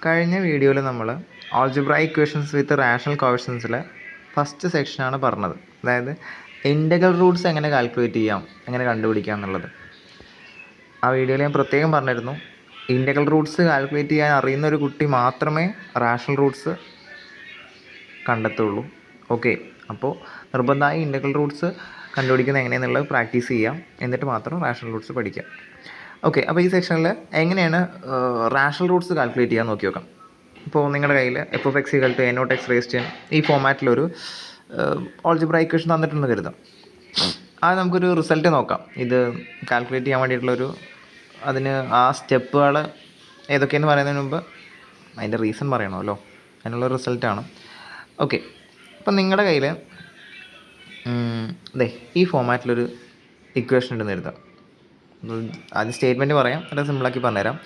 കഴിഞ്ഞ വീഡിയോയിൽ നമ്മൾ ആൾജിബ്രായിക് ഇക്വേഷൻസ് വിത്ത് റാഷണൽ കോഎഫിഷ്യൻസിലെ ഫസ്റ്റ് സെക്ഷനാണ് പറഞ്ഞത്. അതായത് ഇൻ്റഗ്രൽ റൂട്ട്സ് എങ്ങനെ കാൽക്കുലേറ്റ് ചെയ്യാം, എങ്ങനെ കണ്ടുപിടിക്കാം എന്നുള്ളത്. ആ വീഡിയോയിൽ ഞാൻ പ്രത്യേകം പറഞ്ഞിരുന്നു, ഇൻ്റഗ്രൽ റൂട്ട്സ് കാൽക്കുലേറ്റ് ചെയ്യാൻ അറിയുന്ന ഒരു കുട്ടി മാത്രമേ റാഷണൽ റൂട്ട്സ് കണ്ടെത്തുള്ളൂ. ഓക്കെ, അപ്പോൾ നിർബന്ധമായി ഇൻ്റഗ്രൽ റൂട്ട്സ് കണ്ടുപിടിക്കുന്നത് എങ്ങനെയെന്നുള്ളത് പ്രാക്ടീസ് ചെയ്യാം, എന്നിട്ട് മാത്രം റാഷണൽ റൂട്ട്സ് പഠിക്കാം. ഓക്കെ, അപ്പോൾ ഈ സെക്ഷനിൽ എങ്ങനെയാണ് റാഷണൽ റൂട്ട്സ് കാൽക്കുലേറ്റ് ചെയ്യാൻ നോക്കി നോക്കാം. ഇപ്പോൾ നിങ്ങളുടെ കയ്യിൽ f(x) ഈ ഫോമാറ്റിലൊരു ആൾജിബ്രായിക് ഇക്വേഷൻ തന്നിട്ടുണ്ടെന്ന് കരുതാം. അത് നമുക്കൊരു റിസൾട്ട് നോക്കാം. ഇത് കാൽക്കുലേറ്റ് ചെയ്യാൻ വേണ്ടിയിട്ടുള്ളൊരു അതിന് ആ സ്റ്റെപ്പുകൾ ഏതൊക്കെയെന്ന് പറയുന്നതിന് മുമ്പ് അതിൻ്റെ റീസൺ പറയണമല്ലോ, അതിനുള്ള റിസൾട്ടാണ്. ഓക്കെ, അപ്പം നിങ്ങളുടെ കയ്യിൽ ഈ ഫോമാറ്റിലൊരു ഇക്വേഷൻ ഉണ്ടെന്ന് കരുതാം. ആദ്യം സ്റ്റേറ്റ്മെൻറ്റ് പറയാം, അത് സിമ്പിളാക്കി പറഞ്ഞുതരാം.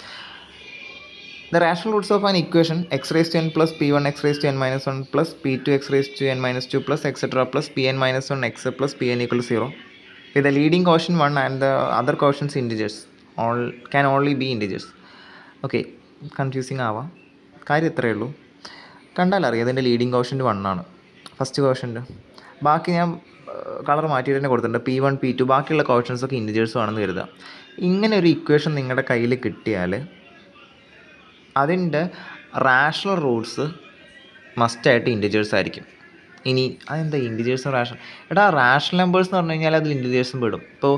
The rational roots of an equation x(n) plus p1 x(n-1) plus p2 x(n-2) plus etc. plus pn minus 1 x plus pn equal to 0 with the leading quotient 1 and the other quotients integers can only be integers. Okay, confusing ആവാം, കാര്യം ഇത്രയേ ഉള്ളൂ. കണ്ടാൽ അറിയാം അതിൻ്റെ leading quotient 1 ആണ്, first quotient. ബാക്കി ഞാൻ കളർ മാറ്റിയിട്ട് തന്നെ കൊടുത്തിട്ടുണ്ട്, p1 p2, ബാക്കിയുള്ള കോഷ്യൻസൊക്കെ ഇൻറ്റിജേഴ്സും ആണെന്ന് കരുതാം. ഇങ്ങനെ ഒരു ഇക്വേഷൻ നിങ്ങളുടെ കയ്യിൽ കിട്ടിയാൽ അതിൻ്റെ റാഷണൽ റൂട്ട്സ് മസ്റ്റായിട്ട് ഇൻറ്റിജേഴ്സ് ആയിരിക്കും. ഇനി അതെന്താ ഇൻറ്റിജേഴ്സും റാഷണൽ? റാഷണൽ നമ്പേഴ്സ് എന്ന് പറഞ്ഞു കഴിഞ്ഞാൽ അതിൽ ഇൻറ്റിജേഴ്സും പെടും. ഇപ്പോൾ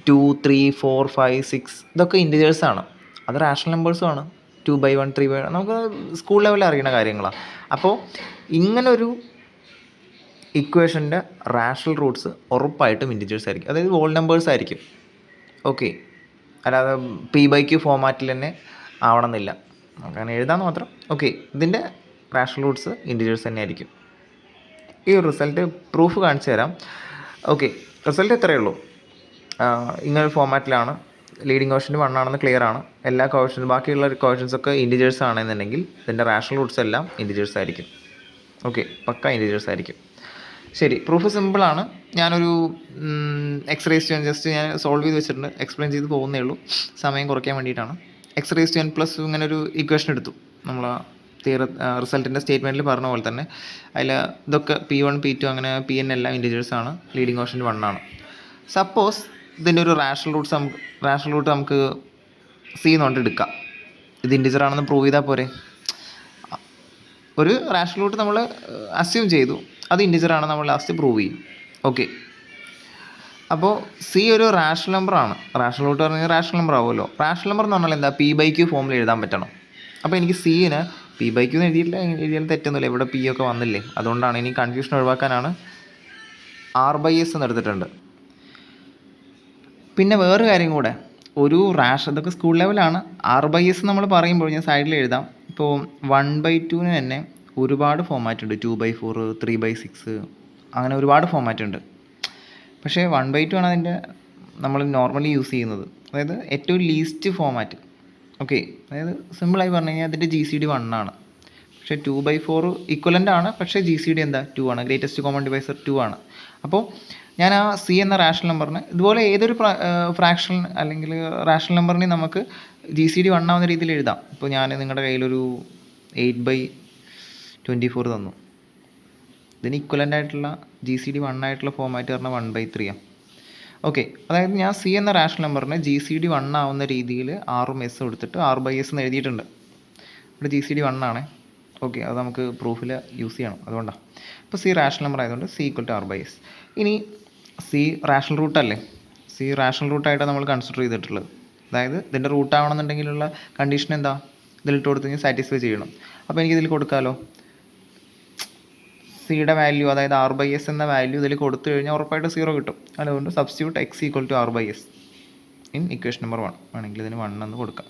2, 3, 4, 5, 6 ഇതൊക്കെ ഇൻറ്റിജേഴ്സാണ്, അത് റാഷണൽ നമ്പേഴ്സും ആണ്. 2/1, 3/1 നമുക്ക് സ്കൂൾ ലെവലിൽ അറിയുന്ന കാര്യങ്ങളാണ്. അപ്പോൾ ഇങ്ങനൊരു ഇക്വേഷൻ്റെ റാഷണൽ റൂട്ട്സ് ഉറപ്പായിട്ടും ഇൻറ്റിജേഴ്സ് ആയിരിക്കും, അതായത് ഹോൾ നമ്പേഴ്സ് ആയിരിക്കും. ഓക്കെ, അല്ലാതെ p/q ഫോമാറ്റിൽ തന്നെ ആവണമെന്നില്ല, അങ്ങനെ എഴുതാമെന്ന് മാത്രം. ഓക്കെ, ഇതിൻ്റെ റാഷണൽ റൂട്ട്സ് ഇൻറ്റിജേഴ്സ് തന്നെ ആയിരിക്കും. ഈ റിസൾട്ട് പ്രൂഫ് കാണിച്ചു തരാം. ഓക്കെ, റിസൾട്ട് ഇത്രയേ ഉള്ളൂ. ഇങ്ങനൊരു ഫോമാറ്റിലാണ്, ലീഡിങ് കോഷ്യൻ്റ് 1 ആണെന്ന് ക്ലിയർ ആണ്. എല്ലാ കോഷ്യൻസും ബാക്കിയുള്ള കോഷ്യൻസൊക്കെ ഇൻറ്റിജേഴ്സ് ആണെന്നുണ്ടെങ്കിൽ ഇതിൻ്റെ റാഷണൽ റൂട്ട്സ് എല്ലാം ഇൻറ്റിജേഴ്സ് ആയിരിക്കും. ഓക്കെ, പക്ക ഇൻറ്റിജേഴ്സ് ആയിരിക്കും. ശരി, പ്രൂഫ് സിമ്പിളാണ്. ഞാനൊരു x(n) ജസ്റ്റ് ഞാൻ സോൾവ് ചെയ്ത് വെച്ചിട്ടുണ്ട്, എക്സ്പ്ലെയിൻ ചെയ്ത് പോകുന്നേ ഉള്ളൂ, സമയം കുറയ്ക്കാൻ വേണ്ടിയിട്ടാണ്. x(n) പ്ലസ് ഇങ്ങനൊരു ഇക്വേഷൻ എടുത്തു. നമ്മൾ റിസൾട്ടിൻ്റെ സ്റ്റേറ്റ്മെൻറ്റിൽ പറഞ്ഞ പോലെ തന്നെ അതിൽ ഇതൊക്കെ p1 p2 അങ്ങനെ pn എല്ലാം ഇൻറ്റിജേഴ്സാണ്, ലീഡിങ് കോഷ്യൻ്റ് 1 ആണ്. സപ്പോസ് ഇതിൻ്റെ ഒരു റാഷണൽ റൂട്ട് നമുക്ക് c എന്നുകൊണ്ട് എടുക്കാം. ഇത് ഇൻറ്റിജർ ആണെന്ന് പ്രൂവ് ചെയ്താൽ പോരെ? ഒരു റാഷണൽ റൂട്ട് നമ്മൾ അസ്യൂം ചെയ്തു, അത് ഇൻറ്റിജർ ആണെന്ന് നമ്മൾ ലാസ്റ്റ് പ്രൂവ് ചെയ്യും. ഓക്കെ, അപ്പോൾ c ഒരു റാഷണൽ നമ്പറാണ്. റാഷണൽ റൂട്ട് പറഞ്ഞാൽ റാഷണൽ നമ്പർ ആവുമല്ലോ. റാഷണൽ നമ്പർ എന്ന് പറഞ്ഞാൽ എന്താ? p/q ഫോമിൽ എഴുതാൻ പറ്റണം. അപ്പോൾ എനിക്ക് c-ന് p/q എന്ന് എഴുതിയാലും തെറ്റൊന്നുമില്ല, ഇവിടെ p ഒക്കെ വന്നില്ലേ, അതുകൊണ്ടാണ്. ഇനി കൺഫ്യൂഷൻ ഒഴിവാക്കാനാണ് r/s എന്ന് എടുത്തിട്ടുണ്ട്. പിന്നെ വേറെ കാര്യം കൂടെ, ഒരു ഇതൊക്കെ സ്കൂൾ ലെവലാണ്. r/s നമ്മൾ പറയുമ്പോൾ ഞാൻ സൈഡിൽ എഴുതാം. ഇപ്പോൾ 1/2 തന്നെ ഒരുപാട് ഫോമാറ്റ് ഉണ്ട്, 2/4, 3/6 അങ്ങനെ ഒരുപാട് ഫോമാറ്റ് ഉണ്ട്. പക്ഷേ 1/2 ആണ് അതിൻ്റെ നമ്മൾ നോർമലി യൂസ് ചെയ്യുന്നത്, അതായത് ഏറ്റവും ലീസ്റ്റ് ഫോമാറ്റ്. ഓക്കെ, അതായത് സിമ്പിളായി പറഞ്ഞു കഴിഞ്ഞാൽ അതിൻ്റെ GCD 1 ആണ്. പക്ഷേ 2/4 ഇക്വലൻ്റ് ആണ്, പക്ഷേ GCD എന്താ? 2 ആണ്, ഗ്രേറ്റസ്റ്റ് കോമൺ ഡിവൈസർ 2 ആണ്. അപ്പോൾ ഞാൻ ആ c എന്ന റാഷണൽ നമ്പറിന് ഇതുപോലെ ഏതൊരു ഫ്രാക്ഷൻ അല്ലെങ്കിൽ റാഷണൽ നമ്പറിനെ നമുക്ക് GCD 1 ആവുന്ന രീതിയിൽ എഴുതാം. ഇപ്പോൾ ഞാൻ നിങ്ങളുടെ കയ്യിലൊരു 8/24 തന്നു, ഇതിന് ഇക്വലൻ്റ് ആയിട്ടുള്ള GCD 1 ആയിട്ടുള്ള ഫോമാറ്റ് പറഞ്ഞാൽ 1/3 ആണ്. ഓക്കെ, അതായത് ഞാൻ c എന്ന റാഷണൽ നമ്പറിന് GCD 1 ആവുന്ന രീതിയിൽ r-ഉം s എടുത്തിട്ട് r/s എന്ന് എഴുതിയിട്ടുണ്ട്. ഇവിടെ GCD 1 ആണ്. ഓക്കെ, അത് നമുക്ക് പ്രൂഫിൽ യൂസ് ചെയ്യണം, അതുകൊണ്ടാണ്. അപ്പോൾ c റാഷണൽ നമ്പർ ആയതുകൊണ്ട് c = r/s. ഇനി c റാഷണൽ റൂട്ടല്ലേ, c റാഷണൽ റൂട്ടായിട്ടാണ് നമ്മൾ കൺസിഡർ ചെയ്തിട്ടുള്ളത്. അതായത് ഇതിൻ്റെ റൂട്ട് ആവണമെന്നുണ്ടെങ്കിലുള്ള കണ്ടീഷൻ എന്താ? ഇതിലിട്ട് കൊടുത്ത് കഴിഞ്ഞാൽ സാറ്റിസ്ഫൈ ചെയ്യണം. അപ്പോൾ എനിക്കിതിൽ കൊടുക്കാമല്ലോ, സിയുടെ വാല്യൂ, അതായത് r/s എന്ന വാല്യൂ ഇതിൽ കൊടുത്തു കഴിഞ്ഞാൽ ഉറപ്പായിട്ട് 0 കിട്ടും. അതുകൊണ്ട് substitute x = r/s in equation number 1. ആണെങ്കിൽ ഇതിന് 1 എന്ന് കൊടുക്കാം.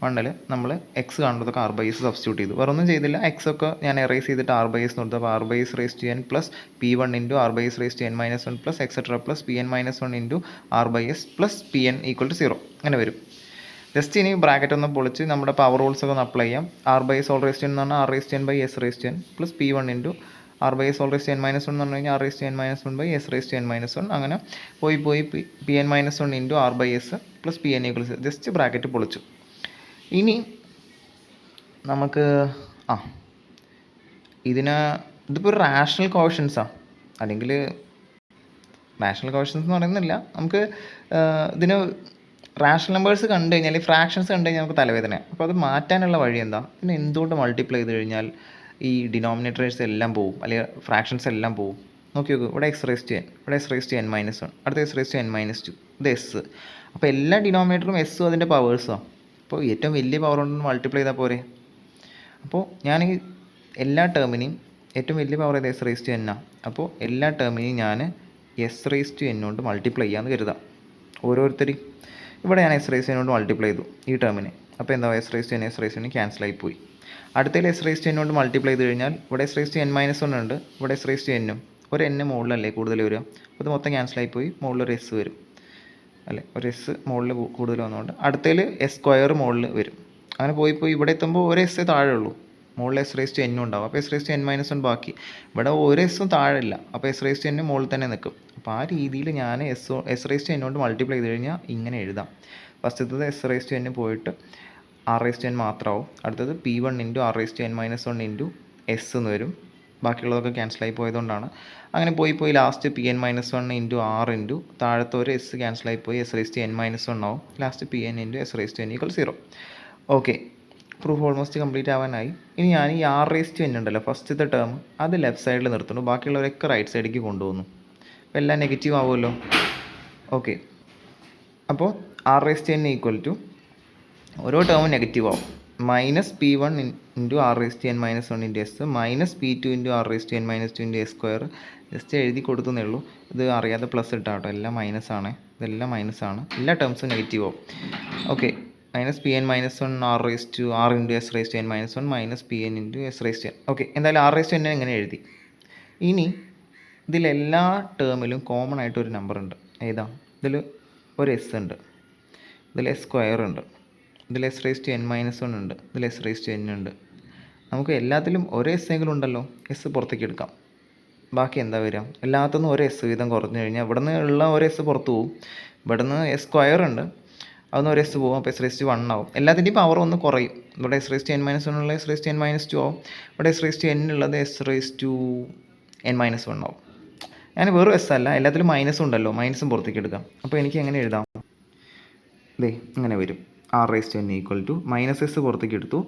1-ൽ നമ്മൾ x കാണുന്നതൊക്കെ r/s സബ്സ്റ്റിറ്റ്യൂട്ട് ചെയ്തു, വേറെ ഒന്നും ചെയ്തില്ല. x ഒക്കെ ഞാൻ എറേസ് ചെയ്തിട്ട് r/s കൊടുത്തു. അപ്പോൾ r/s(n) plus p1 × r/s(n-1) plus et cetera plus pn - 1 × r/s plus pn = 0 അങ്ങനെ വരും. ജസ്റ്റ് ഇനി ബ്രാക്കറ്റ് ഒന്ന് പൊളിച്ച് നമ്മുടെ പവർ റൂൾസ് ഒക്കെ ഒന്ന് അപ്ലൈ ചെയ്യാം. r/s (n) എന്ന് പറഞ്ഞാൽ r(n/s(n) പ്ലസ് p1 × r/s(n-1) എന്ന് പറഞ്ഞു കഴിഞ്ഞാൽ r(n-1/s(n-1) അങ്ങനെ പോയി pn - 1 × r/s plus pn = 0. Just bracket പൊളിച്ചു. ഇനി നമുക്ക് ആ ഇതിപ്പോൾ ഒരു റാഷണൽ കോഷ്യൻസാണ്, അല്ലെങ്കിൽ റാഷണൽ കോഷ്യൻസ് എന്ന് പറയുന്നില്ല. നമുക്ക് ഇതിന് റാഷണൽ നമ്പേഴ്സ് കണ്ടു കഴിഞ്ഞാൽ, ഫ്രാക്ഷൻസ് കണ്ടു കഴിഞ്ഞാൽ നമുക്ക് തലവേദനയാണ്. അപ്പോൾ അത് മാറ്റാനുള്ള വഴി എന്താ? പിന്നെ എന്തുകൊണ്ട് മൾട്ടിപ്ലൈ ചെയ്ത് കഴിഞ്ഞാൽ ഈ ഡിനോമിനേറ്റേഴ്സ് എല്ലാം പോവും, അല്ലെങ്കിൽ ഫ്രാക്ഷൻസ് എല്ലാം പോവും? നോക്കി നോക്കൂ, ഇവിടെ എക്സ് റേസ് ടു എൻ, ഇവിടെ x raise to N minus one, അടുത്ത x raise to N minus two, ഇത് എസ്. അപ്പോൾ എല്ലാ ഡിനോമിനേറ്ററും എസ്സും അതിൻ്റെ പവേഴ്സാണ്. അപ്പോൾ ഏറ്റവും വലിയ പവർ കൊണ്ട് മൾട്ടിപ്ലൈ ചെയ്താൽ പോരെ? അപ്പോൾ ഞാൻ എല്ലാ ടേമിനെയും ഏറ്റവും വലിയ പവർ ചെയ്ത് എസ് റേസ് ടു എൻ ആണ്. അപ്പോൾ എല്ലാ ടേമിനെയും ഞാൻ എസ് റേസ് ടു എൻ കൊണ്ട് മൾട്ടിപ്ലൈ ചെയ്യാമെന്ന് കരുതാം. ഓരോരുത്തരും ഇവിടെ ഞാൻ എസ് റേസ് ടു എൻ കൊണ്ട് മൾട്ടിപ്ലൈ ചെയ്തു ഈ ടേമിനെ. അപ്പോൾ എന്താ, S raise to N S raise to N ക്യാൻസലായി പോയി. അടുത്തതിൽ എസ് റേസ് ടു എൻ കൊണ്ട് മൾട്ടിപ്ലൈ ചെയ്ത് കഴിഞ്ഞാൽ ഇവിടെ S raise to N minus one ഉണ്ട്, ഇവിടെ എസ് റേസ് ടു എന്നും, ഒരു എൻ മുകളിലല്ലേ കൂടുതൽ വരിക. അപ്പോൾ ഇത് മൊത്തം ക്യാൻസലായി പോയി, മുകളിലൊരു എസ് വരും അല്ലേ, ഒരു എസ് മുകളിൽ കൂടുതൽ വന്നുകൊണ്ട് അടുത്തതിൽ എസ് സ്ക്വയർ മുകളിൽ വരും. അങ്ങനെ പോയി ഇവിടെ എത്തുമ്പോൾ ഒരു എസ് താഴെ ഉള്ളൂ, മുകളിൽ എസ് റേസ് ടു എന്നും ഉണ്ടാവും. അപ്പോൾ S raise to N minus one ബാക്കി, ഇവിടെ ഒരു എസ്സും താഴെ ഇല്ല. അപ്പോൾ എസ് റേസ് ടു എൻ മുകളിൽ തന്നെ നിൽക്കും. അപ്പോൾ ആ രീതിയിൽ ഞാൻ എസ് റേസ് ടു എൻ കൊണ്ട് മൾട്ടിപ്ലൈ ചെയ്ത് കഴിഞ്ഞാൽ ഇങ്ങനെ എഴുതാം. ഫസ്റ്റത്തത് എസ് റേസ് ടു എൻ പോയിട്ട് ആർ റേസ് ടു എൻ മാത്രമാവും. അടുത്തത് P one into R raise to N minus one into S എന്ന് വരും. ബാക്കിയുള്ളതൊക്കെ ക്യാൻസലായി പോയതുകൊണ്ടാണ്. അങ്ങനെ പോയി last P N minus one into R into താഴത്തെ ഒരു എസ് ക്യാൻസലായി പോയി S raise to N minus one ആവും. Last P N into S raise to N equal 0. Okay, proof almost complete ആവാനായി. ഇനി ഞാൻ ഈ ആർ റേസ് ടു എൻ ഉണ്ടല്ലോ, ഫസ്റ്റത്തെ ടേം അത് ലെഫ്റ്റ് സൈഡിൽ നിർത്തുന്നു, ബാക്കിയുള്ളവരൊക്കെ റൈറ്റ് സൈഡിലേക്ക് കൊണ്ടുപോകുന്നു. അപ്പോൾ എല്ലാം നെഗറ്റീവ് ആവുമല്ലോ. ഓക്കെ, അപ്പോൾ R raise to N equal to ഓരോ ടേമും നെഗറ്റീവ് ആവും. Minus P one into R raise to N minus one into S, minus P two into R raise to N minus two into S square. Just എഴുതി കൊടുത്തേ ഉള്ളൂ, ഇത് അറിയാതെ plus ഇട്ടാൽ കേട്ടോ. എല്ലാം മൈനസ് ആണ്, ഇതെല്ലാം മൈനസ് ആണ്, എല്ലാ ടേംസും നെഗറ്റീവ് ആവും. Okay, minus P N minus one R raise to R into S raise to N minus one minus P N into S raise to N. Okay, എന്തായാലും ആർ റേസ് ടു എൻ ഇങ്ങനെ എഴുതി. ഇനി ഇതിലെല്ലാ ടേമിലും common ആയിട്ടൊരു number ഉണ്ട്. ഏതാ? ഇതിൽ ഒരു S ഉണ്ട്, ഇതിൽ എസ് സ്ക്വയർ ഉണ്ട്, ഇതിൽ S raise to N minus one ഉണ്ട്, ഇതിൽ എസ് റേസ് ടു എൻ ഉണ്ട്. നമുക്ക് എല്ലാത്തിലും ഒരു എസ് എങ്കിലും ഉണ്ടല്ലോ, എസ് പുറത്തേക്ക് എടുക്കാം. ബാക്കി എന്താ വരിക? എല്ലാത്തുനിന്നും ഒരു എസ് വീതം കുറഞ്ഞു കഴിഞ്ഞാൽ ഇവിടെ നിന്ന് ഉള്ള ഒരു എസ് പുറത്ത് പോകും. ഇവിടെ നിന്ന് എസ് സ്ക്വയർ ഉണ്ട്, അതൊന്ന് ഒരു എസ് പോകും. അപ്പോൾ എസ് റേസ് ടു വൺ ആവും. എല്ലാത്തിൻ്റെയും പവർ ഒന്ന് കുറയും. ഇവിടെ S raise to N minus one ഉള്ള S raise to N minus two ആവും. ഇവിടെ എസ് റേസ് ടു എൻ ഉള്ളത് S raise to N minus one ആവും. ഞാൻ വെറും എസ് അല്ല, എല്ലാത്തിലും മൈനസും ഉണ്ടല്ലോ, മൈനസും പുറത്തേക്ക് എടുക്കാം. അപ്പോൾ എനിക്ക് എങ്ങനെ എഴുതാം? ദേ ഇങ്ങനെ വരും. R raise to N equal to minus S പുറത്തേക്ക് എടുത്തു,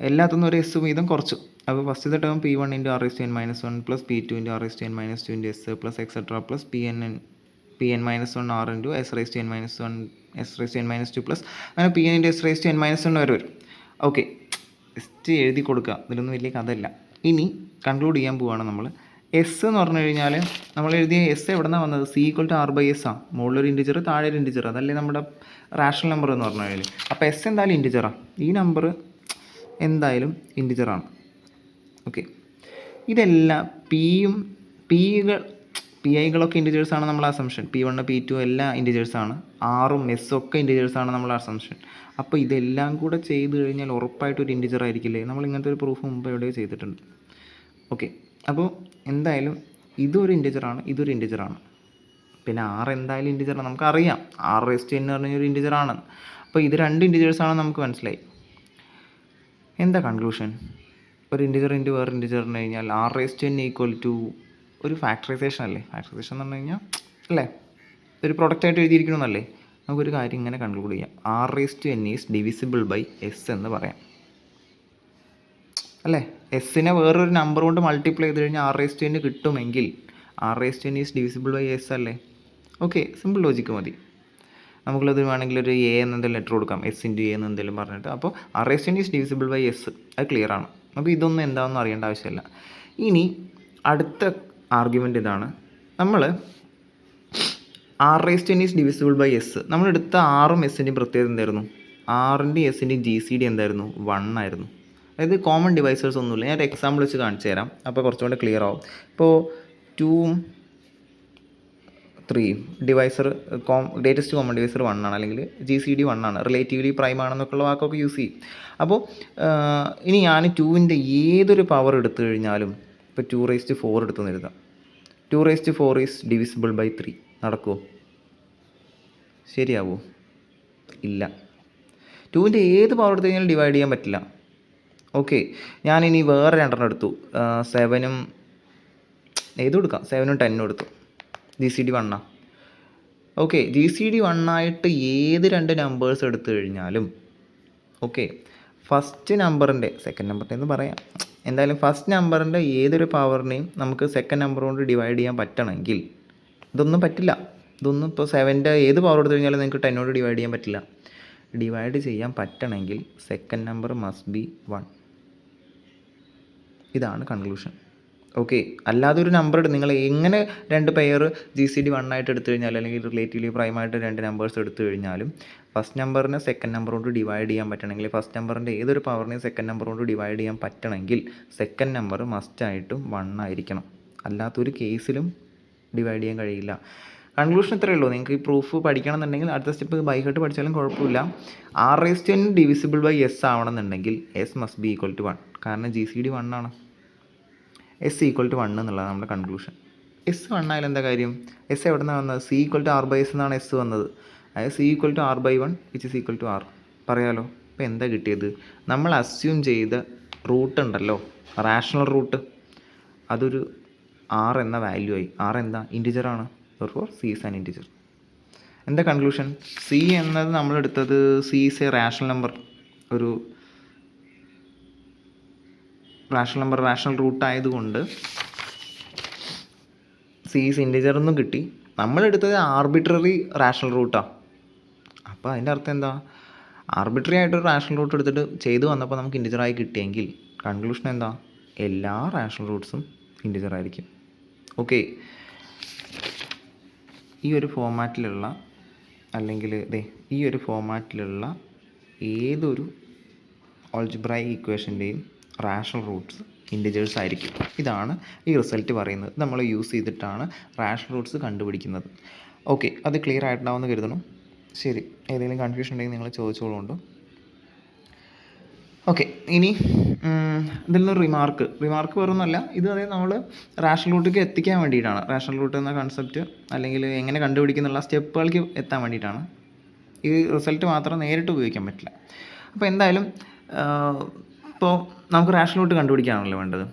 എല്ലാത്തുനിന്നും ഒരു എസ് വീതം കുറച്ചു. അപ്പോൾ ഫസ്റ്റത്തെ term P one into R raise to N minus one plus P two into R raise to N minus two into S plus et cetera plus P N minus one R into S raise to N minus one S raise to N minus two plus അങ്ങനെ P N into S raise to N minus one വരെ വരും. Okay, just എഴുതി കൊടുക്കുക, ഇതിലൊന്നും വലിയ കഥയില്ല. ഇനി conclude ചെയ്യാൻ പോവുകയാണ് നമ്മൾ. എസ് എന്ന് പറഞ്ഞു കഴിഞ്ഞാൽ നമ്മൾ എഴുതിയ എസ് എവിടെ നിന്നാണ് വന്നത്? C equal to R by S ആണ്. മുകളിലൊരു ഇൻറ്റിജർ, താഴെ ഒരു ഇൻറ്റിജർ, അതല്ലേ നമ്മുടെ റാഷണൽ നമ്പർ എന്ന് പറഞ്ഞു കഴിഞ്ഞാൽ. അപ്പോൾ എസ് എന്തായാലും ഇൻറ്റിജറാണ്, ഈ നമ്പർ എന്തായാലും ഇൻറ്റിജറാണ്. ഓക്കെ, ഇതെല്ലാം പി ഐകളൊക്കെ ഇൻറ്റിജേഴ്സാണ് നമ്മളെ assumption. P one P two എല്ലാം ഇൻറ്റിജേഴ്സാണ്, ആറും എസ്സും ഒക്കെ ഇൻറ്റിജേഴ്സാണ് നമ്മളെ അസംഷൻ. അപ്പോൾ ഇതെല്ലാം കൂടെ ചെയ്ത് കഴിഞ്ഞാൽ ഉറപ്പായിട്ടൊരു ഇൻറ്റിജർ ആയിരിക്കില്ലേ? നമ്മൾ ഇങ്ങനത്തെ ഒരു പ്രൂഫ് മുമ്പ് എവിടെയോ ചെയ്തിട്ടുണ്ട്. ഓക്കെ, അപ്പോൾ എന്തായാലും ഇതൊരു ഇൻറ്റിജറാണ്, ഇതൊരു ഇൻറ്റിജറാണ്. പിന്നെ ആർ എന്തായാലും ഇൻറ്റിജറാണ്, നമുക്കറിയാം. ആർ റേസ് ടു എൻ എന്ന് പറഞ്ഞൊരു ഇൻറ്റിജറാണ്. അപ്പോൾ ഇത് രണ്ട് ഇൻറ്റിജേഴ്സാണെന്ന് നമുക്ക് മനസ്സിലായി. എന്താ കൺക്ലൂഷൻ? ഒരു ഇൻറ്റിജർ ഇൻറ്റു വേറെ ഇൻറ്റിജറിന് കഴിഞ്ഞാൽ R raise to N equal to ഒരു ഫാക്ടറൈസേഷൻ അല്ലേ? ഫാക്ടറൈസേഷൻ എന്ന് പറഞ്ഞു കഴിഞ്ഞാൽ അല്ലേ, ഒരു പ്രൊഡക്റ്റായിട്ട് എഴുതിയിരിക്കണമെന്നല്ലേ? നമുക്കൊരു കാര്യം ഇങ്ങനെ കൺക്ലൂഡ് ചെയ്യാം. R raise to N is divisible by S എന്ന് പറയാം അല്ലേ? എസ്സിനെ വേറൊരു നമ്പർ കൊണ്ട് മൾട്ടിപ്ലൈ ചെയ്ത് കഴിഞ്ഞാൽ ആർ റേസ് ടു എൻ കിട്ടുമെങ്കിൽ R raise to N is divisible by S അല്ലേ? ഓക്കെ, സിമ്പിൾ ലോജിക്ക് മതി. നമുക്കുള്ളത് വേണമെങ്കിൽ ഒരു എ എന്നെന്തെങ്കിലും ലെറ്റർ കൊടുക്കാം, എസ് ഇൻറ്റു എ എന്ന് എന്തെങ്കിലും പറഞ്ഞിട്ട്. അപ്പോൾ R raise to N is divisible by S, അത് ക്ലിയർ ആണ്. അപ്പോൾ ഇതൊന്നും എന്താണെന്ന് അറിയേണ്ട ആവശ്യമില്ല. ഇനി അടുത്ത ആർഗ്യുമെൻ്റ് ഇതാണ്. നമ്മൾ R raise to N is divisible by S, നമ്മളെടുത്ത ആറും എസിൻ്റെയും പ്രത്യേകത എന്തായിരുന്നു? ആറിൻ്റെയും എസിൻ്റെയും ജി സി ഡി എന്തായിരുന്നു? 1 ആയിരുന്നു. അതായത് കോമൺ ഡിവൈസേഴ്സ് ഒന്നുമില്ല. ഞാൻ ഒരു എക്സാമ്പിൾ വെച്ച് കാണിച്ചു തരാം, അപ്പോൾ കുറച്ചുകൂടെ ക്ലിയർ ആവും. ഇപ്പോൾ 2ഉം 3 ഡിവൈസർ ഗ്രേറ്റസ്റ്റ് കോമൺ ഡിവൈസർ 1 ആണ്, അല്ലെങ്കിൽ ജി സി ഡി 1 ആണ്, റിലേറ്റീവ്ലി പ്രൈം ആണെന്നൊക്കെയുള്ള വാക്കൊക്കെ യൂസ് ചെയ്യും. അപ്പോൾ ഇനി ഞാൻ 2ൻ്റെ ഏതൊരു പവർ എടുത്തു കഴിഞ്ഞാലും, ഇപ്പോൾ 2⁴ എടുത്തു എഴുതാം. 2⁴ ഈസ് ഡിവിസിബിൾ ബൈ 3. നടക്കുമോ? ശരിയാവുമോ? ഇല്ല. 2ൻ്റെ ഏത് പവർ എടുത്തു കഴിഞ്ഞാലും ഡിവൈഡ് ചെയ്യാൻ പറ്റില്ല. ഓക്കെ, ഞാനിനി വേറെ രണ്ടെണ്ണം എടുത്തു. 7ഉം ഏതും എടുക്കാം, 7ഉം 10ഉം എടുത്തു. GCD 1 ആണ്. ഓക്കെ, GCD 1 ആയിട്ട് ഏത് രണ്ട് നമ്പേഴ്സ് എടുത്തു കഴിഞ്ഞാലും ഓക്കെ, ഫസ്റ്റ് നമ്പറിൻ്റെ സെക്കൻഡ് നമ്പറിൻ്റെ എന്ന് പറയാം, എന്തായാലും ഫസ്റ്റ് നമ്പറിൻ്റെ ഏതൊരു പവറിനെയും നമുക്ക് സെക്കൻഡ് നമ്പർ കൊണ്ട് ഡിവൈഡ് ചെയ്യാൻ പറ്റണമെങ്കിൽ, ഇതൊന്നും പറ്റില്ല, ഇതൊന്നും ഇപ്പോൾ 7ൻ്റെ ഏത് പവർ എടുത്തു കഴിഞ്ഞാലും നിങ്ങൾക്ക് 10 കൊണ്ട് ഡിവൈഡ് ചെയ്യാൻ പറ്റില്ല. ഡിവൈഡ് ചെയ്യാൻ പറ്റണമെങ്കിൽ സെക്കൻഡ് നമ്പർ മസ്റ്റ് ബി 1. ഇതാണ് കൺക്ലൂഷൻ. ഓക്കെ, അല്ലാതെ ഒരു നമ്പർ നിങ്ങൾ എങ്ങനെ രണ്ട് പെയർ GCD 1 ആയിട്ട് എടുത്തു കഴിഞ്ഞാൽ, അല്ലെങ്കിൽ റിലേറ്റീവ്ലി പ്രൈമായിട്ട് രണ്ട് നമ്പേഴ്സ് എടുത്തു കഴിഞ്ഞാലും ഫസ്റ്റ് നമ്പറിനെ സെക്കൻഡ് നമ്പർ കൊണ്ട് ഡിവൈഡ് ചെയ്യാൻ പറ്റണമെങ്കിൽ, ഫസ്റ്റ് നമ്പറിൻ്റെ ഏതൊരു പവറിനെയും സെക്കൻഡ് നമ്പർ കൊണ്ട് ഡിവൈഡ് ചെയ്യാൻ പറ്റണമെങ്കിൽ സെക്കൻഡ് നമ്പർ മസ്റ്റായിട്ടും 1 ആയിരിക്കണം. അല്ലാത്തൊരു കേസിലും ഡിവൈഡ് ചെയ്യാൻ കഴിയില്ല. കൺക്ലൂഷൻ ഇത്രയേ ഉള്ളൂ. നിങ്ങൾക്ക് ഈ പ്രൂഫ് പഠിക്കണം എന്നുണ്ടെങ്കിൽ അടുത്ത സ്റ്റെപ്പ് ബൈ ഹാർട്ട് പഠിച്ചാലും കുഴപ്പമില്ല. R⁻n ഡിവിസിബിൾ ബൈ എസ് ആവണമെന്നുണ്ടെങ്കിൽ S must be equal to 1. കാരണം GCD 1 ആണ്. എസ് ഈക്വൽ ടു 1 എന്നുള്ളതാണ് നമ്മുടെ കൺക്ലൂഷൻ. എസ് 1 ആയാലും എന്താ കാര്യം? എസ് എവിടെ നിന്നാണ് വന്നത്? C equal to R by S എന്നാണ് എസ് വന്നത്. അതായത് C equal to R by 1 which is equal to R. പറയാലോ. അപ്പോൾ എന്താ കിട്ടിയത്? നമ്മൾ അസ്യൂം ചെയ്ത റൂട്ട് ഉണ്ടല്ലോ, റാഷണൽ റൂട്ട്, അതൊരു ആർ എന്ന വാല്യൂ ആയി. ആർ എന്താ? ഇൻറ്റിജറാണ്. For C is an integer. എന്താ കൺക്ലൂഷൻ? സി എന്നത് നമ്മളെടുത്തത് C is a rational number, ഒരു റാഷണൽ നമ്പർ, റാഷണൽ റൂട്ട് ആയതുകൊണ്ട് സി ഈസ് ഇൻറ്റിജർ എന്നും കിട്ടി. നമ്മളെടുത്തത് ആർബിട്രറി റാഷണൽ റൂട്ടാണ്. അപ്പോൾ അതിൻ്റെ അർത്ഥം എന്താ? ആർബിട്രറി ആയിട്ടൊരു റാഷണൽ റൂട്ട് എടുത്തിട്ട് ചെയ്തു വന്നപ്പോൾ നമുക്ക് ഇൻറ്റിജറായി കിട്ടിയെങ്കിൽ കൺക്ലൂഷൻ എന്താ? എല്ലാ റാഷണൽ റൂട്ട്സും ഇൻറ്റിജർ ആയിരിക്കും. ഓക്കെ, ഈ ഒരു ഫോമാറ്റിലുള്ള, അല്ലെങ്കിൽ ഈ ഒരു ഫോമാറ്റിലുള്ള ഏതൊരു ആൾജിബ്രായിക് ഇക്വേഷൻ്റെയും റാഷണൽ റൂട്ട്സ് ഇൻറ്റിജേഴ്സ് ആയിരിക്കും. ഇതാണ് ഈ റിസൾട്ട് പറയുന്നത്. നമ്മൾ യൂസ് ചെയ്തിട്ടാണ് റാഷണൽ റൂട്ട്സ് കണ്ടുപിടിക്കുന്നത്. ഓക്കെ, അത് ക്ലിയർ ആയിട്ടുണ്ടാവുമെന്ന് കരുതണം. ശരി, ഏതെങ്കിലും കൺഫ്യൂഷൻ ഉണ്ടെങ്കിൽ നിങ്ങൾ ചോദിച്ചോളുണ്ട്. ഓക്കെ, ഇനി ഇതിൽ നിന്ന് റിമാർക്ക് വേറൊന്നുമല്ല, ഇത് അതായത് നമ്മൾ റാഷണൽ റൂട്ടിലേക്ക് എത്തിക്കാൻ വേണ്ടിയിട്ടാണ്. റാഷണൽ റൂട്ട് എന്ന കൺസെപ്റ്റ് അല്ലെങ്കിൽ എങ്ങനെ കണ്ടുപിടിക്കുന്നുള്ള സ്റ്റെപ്പുകൾക്ക് എത്താൻ വേണ്ടിയിട്ടാണ്. ഈ റിസൾട്ട് മാത്രം നേരിട്ട് ഉപയോഗിക്കാൻ പറ്റില്ല. അപ്പോൾ എന്തായാലും ഇപ്പോൾ നമുക്ക് റാഷണൽ റൂട്ട് കണ്ടുപിടിക്കാനാണല്ലോ വേണ്ടത്.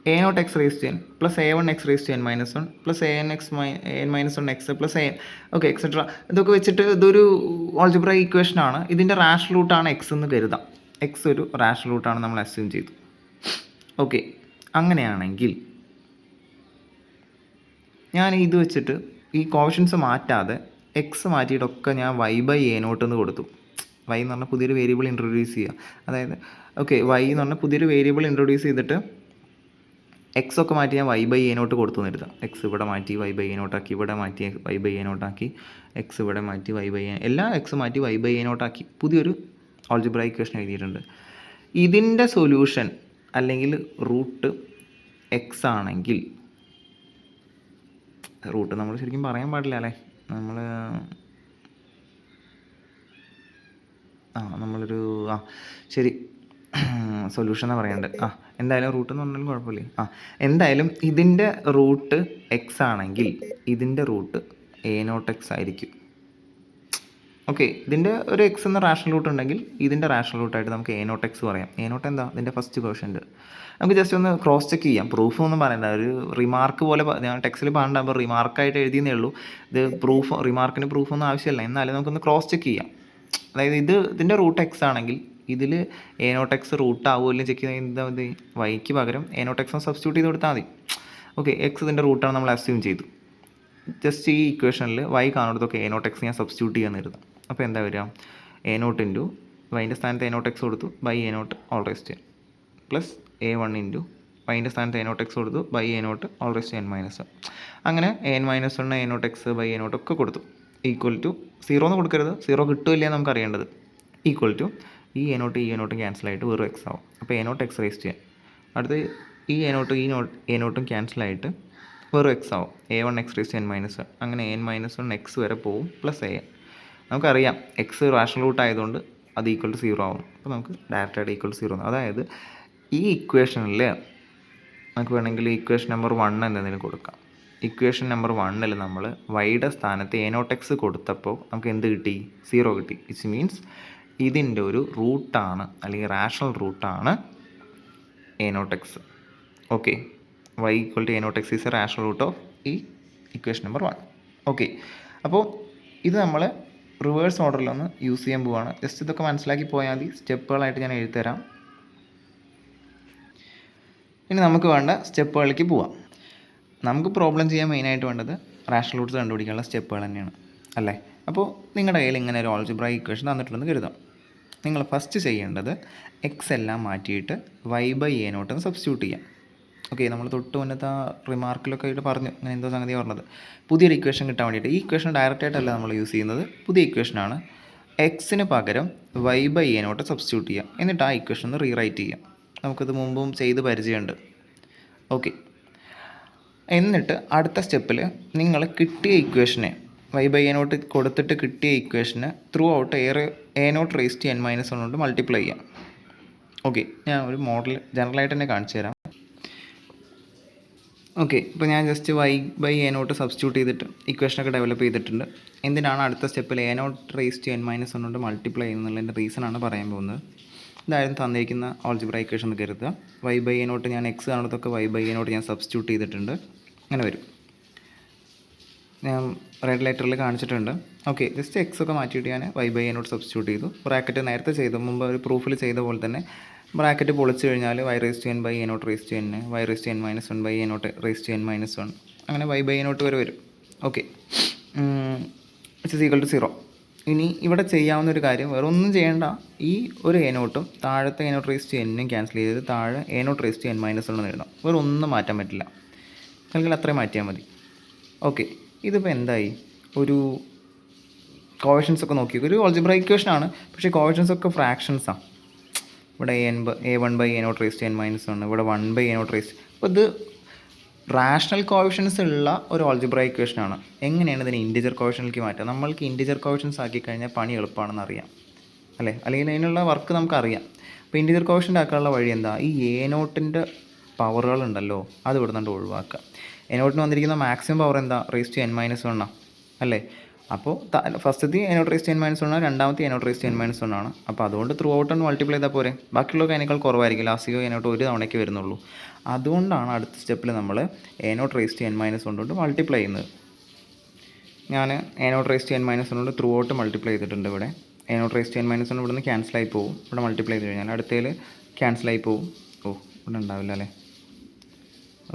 a0 x raised to n plus a1 x raised to n minus 1 plus an minus 1 x plus an, okay etcetera. ഇതൊക്കെ വെച്ചിട്ട് ഇതൊരു ആൾജിബ്രായിക് ഇക്വേഷൻ ആണ്. ഇതിൻ്റെ റാഷണൽ റൂട്ടാണ് എക്സ് എന്ന് കരുതാം. എക്സ് ഒരു റാഷണൽ റൂട്ടാണ് നമ്മൾ അസ്യൂം ചെയ്തു. ഓക്കെ, അങ്ങനെയാണെങ്കിൽ ഞാൻ ഇത് വെച്ചിട്ട് ഈ കോഷ്യൻസ് മാറ്റാതെ എക്സ് മാറ്റിയിട്ടൊക്കെ ഞാൻ y ബൈ a0 എന്ന് കൊടുത്തു. y എന്ന് പറഞ്ഞാൽ പുതിയൊരു വേരിയബിൾ ഇൻട്രൊഡ്യൂസ് ചെയ്യുക. അതായത് ഓക്കെ, y എന്ന് പറഞ്ഞാൽ പുതിയൊരു വേരിയബിൾ ഇൻട്രൊഡ്യൂസ് ചെയ്തിട്ട് എക്സ് ഒക്കെ മാറ്റി ഞാൻ y ബൈ a0 കൊടുത്തു നിർത്താം. എക്സ് ഇവിടെ മാറ്റി y ബൈ a0 ആക്കി, ഇവിടെ മാറ്റി y ബൈ a0 ആക്കി, എക്സ് ഇവിടെ മാറ്റി y ബൈ എല്ലാ എക്സ് മാറ്റി y ബൈ a0 ആക്കി പുതിയൊരു ആൾജിബ്രായിക് ഇക്വേഷൻ എഴുതിയിട്ടുണ്ട്. ഇതിൻ്റെ സൊല്യൂഷൻ അല്ലെങ്കിൽ റൂട്ട് എക്സ് ആണെങ്കിൽ, റൂട്ട് നമ്മൾ ശരിക്കും പറയാൻ പാടില്ല അല്ലേ, നമ്മളൊരു ശരി സൊല്യൂഷൻ എന്നാണ് പറയേണ്ടത്. എന്തായാലും റൂട്ട് എന്ന് പറഞ്ഞാലും കുഴപ്പമില്ല. എന്തായാലും ഇതിൻ്റെ റൂട്ട് എക്സ് ആണെങ്കിൽ ഇതിൻ്റെ റൂട്ട് a0 x ആയിരിക്കും. ഓക്കെ, ഇതിൻ്റെ ഒരു എക്സ് എന്ന റാഷണൽ റൂട്ട് ഉണ്ടെങ്കിൽ ഇതിൻ്റെ റാഷണൽ റൂട്ടായിട്ട് നമുക്ക് a0 x പറയാം. a0 എന്താ? ഇതിൻ്റെ ഫസ്റ്റ് ക്വസ്റ്റ്യൻ്റ്. നമുക്ക് ജസ്റ്റ് ഒന്ന് ക്രോസ് ചെക്ക് ചെയ്യാം. പ്രൂഫൊന്നും പറയണ്ട, ഒരു റിമാർക്ക് പോലെ ഞാൻ ടെക്സ്റ്റിൽ പറഞ്ഞിട്ടാകുമ്പോൾ റിമാർക്കായിട്ട് എഴുതിയെന്നേ ഉള്ളൂ. ഇത് റിമാർക്കിന് പ്രൂഫൊന്നും ആവശ്യമില്ല. എന്നാലും നമുക്കൊന്ന് ക്രോസ് ചെക്ക് ചെയ്യാം. അതായത് ഇതിൻ്റെ റൂട്ട് എക്സ് ആണെങ്കിൽ ഇതിൽ a0 x റൂട്ട് ആവുമല്ലോ ചെക്ക് ചെയ്യുന്നത്. മതി വൈക്ക് പകരം a0 x സബ്സ്റ്റിറ്റ്യൂട്ട് ചെയ്ത് കൊടുത്താൽ മതി. ഓക്കെ, എക്സ് ഇതിൻ്റെ റൂട്ടാണ് നമ്മൾ അസ്യൂം ചെയ്തു. ജസ്റ്റ് ഈ ഇക്വേഷനിൽ y കാണുന്നതൊക്കെ a0 x ഞാൻ സബ്സ്റ്റിറ്റ്യൂട്ട് ചെയ്യാൻ കരുതാം. അപ്പോൾ എന്താ വരിക? a0 ഇൻറ്റു വൈൻ്റെ സ്ഥാനത്ത് a0 x കൊടുത്തു by a0 all raised n plus a1 into വൈൻ്റെ സ്ഥാനത്ത് a0 x കൊടുത്തു by a0 all raised n minus 1. അങ്ങനെ an minus 1 a0 x by a0 ഒക്കെ കൊടുത്തു. ഈക്വൽ ടു 0 എന്ന് കൊടുക്കരുത്, 0 കിട്ടുമില്ല നമുക്ക് അറിയേണ്ടത്. ഈക്വൽ ടു ഈ a0 ക്യാൻസലായിട്ട് വെറും എക്സ് ആവും. അപ്പോൾ a0 x റേസ്റ്റ് ചെയ്യാൻ അടുത്ത് ഈ a0 ക്യാൻസലായിട്ട് വെറും എക്സ് ആവും. a1 x റേസ്റ്റ് n മൈനസ് 1. അങ്ങനെ n മൈനസ് 1 x വരെ പോവും പ്ലസ് an. നമുക്കറിയാം എക്സ് റാഷണൽ റൂട്ട് ആയതുകൊണ്ട് അത് ഈക്വൽ ടു 0 ആവും. അപ്പോൾ നമുക്ക് ഡയറക്റ്റായിട്ട് ഈക്വൽ ടു 0. അതായത് ഈ ഇക്വേഷനിൽ നമുക്ക് വേണമെങ്കിൽ ഇക്വേഷൻ നമ്പർ 1 എന്തെങ്കിലും കൊടുക്കാം. ഇക്വേഷൻ നമ്പർ 1ൽ നമ്മൾ വൈയുടെ സ്ഥാനത്ത് a0 x കൊടുത്തപ്പോൾ നമുക്ക് എന്ത് കിട്ടി? 0 കിട്ടി. വിച്ച് മീൻസ് ഇതിൻ്റെ ഒരു റൂട്ടാണ് അല്ലെങ്കിൽ റാഷണൽ റൂട്ടാണ് A naught X. Okay, Y equal to A naught X is a rational root of ഈ ഇക്വേഷൻ നമ്പർ 1. ഓക്കെ, അപ്പോൾ ഇത് നമ്മൾ റിവേഴ്സ് ഓർഡറിലൊന്ന് യൂസ് ചെയ്യാൻ പോവുകയാണ്. ജസ്റ്റ് ഇതൊക്കെ മനസ്സിലാക്കി പോയാൽ മതി. സ്റ്റെപ്പുകളായിട്ട് ഞാൻ എഴുതിത്തരാം. ഇനി നമുക്ക് വേണ്ട സ്റ്റെപ്പുകളിലേക്ക് പോവാം. നമുക്ക് പ്രോബ്ലം ചെയ്യാൻ മെയിനായിട്ട് വേണ്ടത് റാഷണൽ റൂട്ട്സ് കണ്ടുപിടിക്കാനുള്ള സ്റ്റെപ്പുകൾ തന്നെയാണ് അല്ലേ. അപ്പോൾ നിങ്ങളുടെ കയ്യിൽ ഇങ്ങനെ ഒരു ആൾജിബ്രായിക് ഇക്വേഷൻ തന്നിട്ടുണ്ടെന്ന് കരുതാം. നിങ്ങൾ ഫസ്റ്റ് ചെയ്യേണ്ടത് എക്സ് എല്ലാം മാറ്റിയിട്ട് വൈ ബൈ എ നോട്ട് എന്ന് സബ്സ്റ്റിറ്റ്യൂട്ട് ചെയ്യാം. ഓക്കെ, നമ്മൾ തൊട്ട് മുന്നത്തെ ആ റിമാർക്കിലൊക്കെ ആയിട്ട് പറഞ്ഞു അങ്ങനെ എന്തോ സംഗതി പറഞ്ഞത്. പുതിയൊരു ഇക്വേഷൻ കിട്ടാൻ വേണ്ടിയിട്ട് ഈ ഇക്വേഷൻ ഡയറക്റ്റായിട്ടല്ല നമ്മൾ യൂസ് ചെയ്യുന്നത്, പുതിയ ഇക്വേഷനാണ്. എക്സിന് പകരം Y by A not substitute ചെയ്യാം. എന്നിട്ട് ആ ഇക്വേഷൻ ഒന്ന് റീറൈറ്റ് ചെയ്യാം. നമുക്കത് മുമ്പും ചെയ്ത് പരിചയമുണ്ട്. ഓക്കെ, എന്നിട്ട് അടുത്ത സ്റ്റെപ്പിൽ നിങ്ങൾ കിട്ടിയ ഇക്വേഷനെ വൈ ബൈ എ നോട്ട് കൊടുത്തിട്ട് കിട്ടിയ ഇക്വേഷന് throughout A not raise to N minus 1 കൊണ്ട് മൾട്ടിപ്ലൈ ചെയ്യാം. ഓക്കെ, ഞാൻ ഒരു മോഡൽ ജനറലായിട്ട് തന്നെ കാണിച്ചു തരാം. ഓക്കെ, ഇപ്പോൾ ഞാൻ just Y by A not substitute ചെയ്തിട്ട് ഇക്വേഷനൊക്കെ ഡെവലപ്പ് ചെയ്തിട്ടുണ്ട്. എന്തിനാണ് അടുത്ത സ്റ്റെപ്പിൽ A not raise to N minus 1 കൊണ്ട് മൾട്ടിപ്ലൈ ചെയ്യുന്നതിൻ്റെ റീസണാണ് പറയാൻ പോകുന്നത്. ഇതായിരുന്നു തന്നിരിക്കുന്ന ആൾജിബ്രായിക് ഇക്വേഷൻ എന്ന് കരുതുക. വൈ ബൈ എ നോട്ട് ഞാൻ എക്സ് കാണുന്നതൊക്കെ വൈ ബൈ എ നോട്ട് ഞാൻ സബ്സ്റ്റിറ്റ്യൂട്ട് ചെയ്തിട്ടുണ്ട്. അങ്ങനെ വരും. ഞാൻ റെഡ് ലെറ്ററിൽ കാണിച്ചിട്ടുണ്ട്. ഓക്കെ, ജസ്റ്റ് എക്സ് ഒക്കെ മാറ്റിയിട്ട് ഞാൻ Y by A not substitute ചെയ്തു. ബ്രാക്കറ്റ് നേരത്തെ ചെയ്തു, മുമ്പ് ഒരു പ്രൂഫിൽ ചെയ്ത പോലെ തന്നെ ബ്രാക്കറ്റ് പൊളിച്ച് കഴിഞ്ഞാൽ Y raise to N by A not raise to N, Y raise to N minus 1 by A not raise to N minus 1, അങ്ങനെ വൈ ബൈ എ നോട്ട് വരെ വരും. Okay, it's equal to 0. ഇനി ഇവിടെ ചെയ്യാവുന്ന ഒരു കാര്യം, വേറെ ഒന്നും ചെയ്യേണ്ട. ഈ ഒരു എ നോട്ടും താഴത്തെ എ നോട്ട് റേസ് ടു എന്നും ക്യാൻസൽ ചെയ്ത് താഴെ A not raise to N minus 1 എഴുതാം. വേറെ ഒന്നും മാറ്റാൻ പറ്റില്ല, അല്ലെങ്കിൽ അത്രയും മാറ്റിയാൽ മതി. ഓക്കെ, ഇതിപ്പോൾ എന്തായി, ഒരു കോവേഷൻസ് ഒക്കെ നോക്കി ഒരു ആൾജിബ്രായിക് ഇക്വേഷനാണ്, പക്ഷേ കോവേഷൻസ് ഒക്കെ ഫ്രാക്ഷൻസാണ്. ഇവിടെ a1 by A not raise to N minus 1, ഇവിടെ 1 ബൈ എ നോട്ട് റേസ്. അപ്പോൾ ഇത് റാഷണൽ കോവേഷൻസ് ഉള്ള ഒരു ആൾജിബ്രായിക് ഇക്വേഷനാണ്. എങ്ങനെയാണ് ഇതിനെ ഇൻറ്റിജർ കോവേഷനിലേക്ക് മാറ്റുക? നമ്മൾക്ക് ഇൻറ്റിജർ കോവേഷൻസ് ആക്കി കഴിഞ്ഞാൽ പണി എളുപ്പമാണെന്ന് അറിയാം അല്ലേ, അല്ലെങ്കിൽ അതിനുള്ള വർക്ക് നമുക്കറിയാം. അപ്പോൾ ഇൻറ്റിജർ കോവേഷൻ്റെ ആക്കാനുള്ള വഴി എന്താ, ഈ എ നോട്ടിൻ്റെ പവറുകളുണ്ടല്ലോ അത് ഇവിടെ നിന്ന് ഒഴിവാക്കുക. എ നോട്ടിന് വന്നിരിക്കുന്ന മാക്സിമം പവർ എന്താ, റേസ് ടു എൻ മൈനസ് 1 അല്ലേ. അപ്പോൾ ഫസ്റ്റത്തെ A not raise to N minus 1, രണ്ടാമത്തെ A not raise to N minus 1 ആണ്. അപ്പോൾ അതുകൊണ്ട് ത്രൂ ഔട്ട് ഒന്ന് മൾട്ടിപ്ലൈ ചെയ്താൽ പോരെ. ബാക്കിയുള്ളവർക്ക് അതിനേക്കാൾ കുറവായിരിക്കും, ലാസ്റ്റിക്കോ എ നോട്ട് ഒരു തവണയ്ക്ക് വരുന്നുള്ളൂ. അതുകൊണ്ടാണ് അടുത്ത സ്റ്റെപ്പിൽ നമ്മൾ A not raise to N minus 1 കൊണ്ട് മൾട്ടിപ്ലൈ ചെയ്യുന്നത്. ഞാൻ A not raise to N minus 1 കൊണ്ട് ത്രൂ ഔട്ട് മൾട്ടിപ്ലൈ ചെയ്തിട്ടുണ്ട്. ഇവിടെ A not raise to N minus 1 ഇവിടെ നിന്ന് ക്യാൻസലായി പോകും. ഇവിടെ മൾട്ടിപ്ലൈ ചെയ്ത് കഴിഞ്ഞാൽ അടുത്തതിൽ ക്യാൻസലായി പോകും. ഇവിടെ ഉണ്ടാവില്ല അല്ലേ.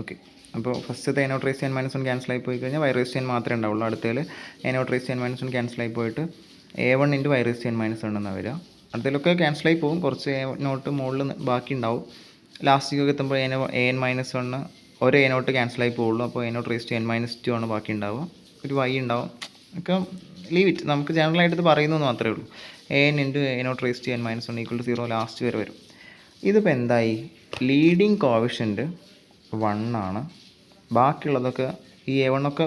ഓക്കെ, അപ്പോൾ ഫസ്റ്റത്തെ A not raise to N minus 1 ക്യാൻസലായി പോയി കഴിഞ്ഞാൽ വൈ റേസ് ടു എൻ മാത്രമേ ഉണ്ടാവുള്ളൂ. അടുത്തതിൽ A not raise to N minus 1 ക്യാൻസലായി പോയിട്ട് a1 into Y raise to N minus 1 എന്നാണ് വരിക. അടുത്തതിലൊക്കെ ക്യാൻസലായി പോകും, കുറച്ച് എ നോട്ട് മുകളിൽ ബാക്കി ഉണ്ടാവും. ലാസ്റ്റിലേക്ക് എത്തുമ്പോൾ എ എൻ മൈനസ് 1 ഒരു എ നോട്ട് ക്യാൻസലായി പോകുള്ളൂ. അപ്പോൾ A not raise to N minus 2 ആണ് ബാക്കി ഉണ്ടാവുക. ഒരു വൈ ഉണ്ടാവും. ഒക്കെ ലീവ് ഇറ്റ്, നമുക്ക് ജനറലായിട്ട് ഇത് പറയുന്നത് മാത്രമേ ഉള്ളൂ. A N into A not raise to N minus 1 equal to 0 last വരെ വരും. ഇതിപ്പോൾ എന്തായി, ലീഡിങ് കോവിഷ്യൻ്റ് 1 ആണ്. ബാക്കിയുള്ളതൊക്കെ ഈ a1 ഒക്കെ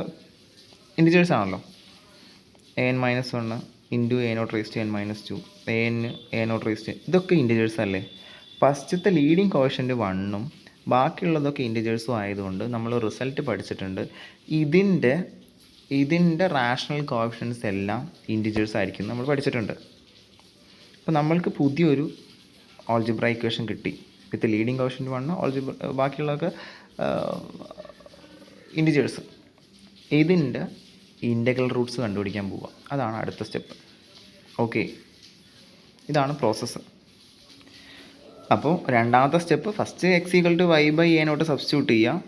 ഇൻറ്റിജേഴ്സ് ആണല്ലോ. A N minus 1 into A not raise to N minus 2, A not raise to, ഇതൊക്കെ ഇൻറ്റിജേഴ്സ് അല്ലേ. ഫസ്റ്റത്തെ ലീഡിങ് കോവിഷ്യൻ്റ് 1ഉം ബാക്കിയുള്ളതൊക്കെ ഇൻറ്റിജേഴ്സും ആയതുകൊണ്ട് നമ്മൾ റിസൾട്ട് പഠിച്ചിട്ടുണ്ട്. ഇതിൻ്റെ റാഷണൽ കോവിഷ്യൻസ് എല്ലാം ഇൻറ്റിജേഴ്സ് ആയിരിക്കും നമ്മൾ പഠിച്ചിട്ടുണ്ട്. അപ്പോൾ നമ്മൾക്ക് പുതിയൊരു ആൾജിബ്രായിക് ഇക്വേഷൻ കിട്ടി വിത്ത് ലീഡിങ് കോവിഷ്യൻ്റ് 1, ബാക്കിയുള്ളതൊക്കെ ഇൻറ്റിജേഴ്സ്. ഇതിൻ്റെ ഇൻ്റഗ്രൽ റൂട്ട്സ് കണ്ടുപിടിക്കാൻ പോവുക, അതാണ് അടുത്ത സ്റ്റെപ്പ്. ഓക്കെ, ഇതാണ് പ്രോസസ്സ്. അപ്പോൾ രണ്ടാമത്തെ step, first X equal to Y by A not substitute ചെയ്യുക.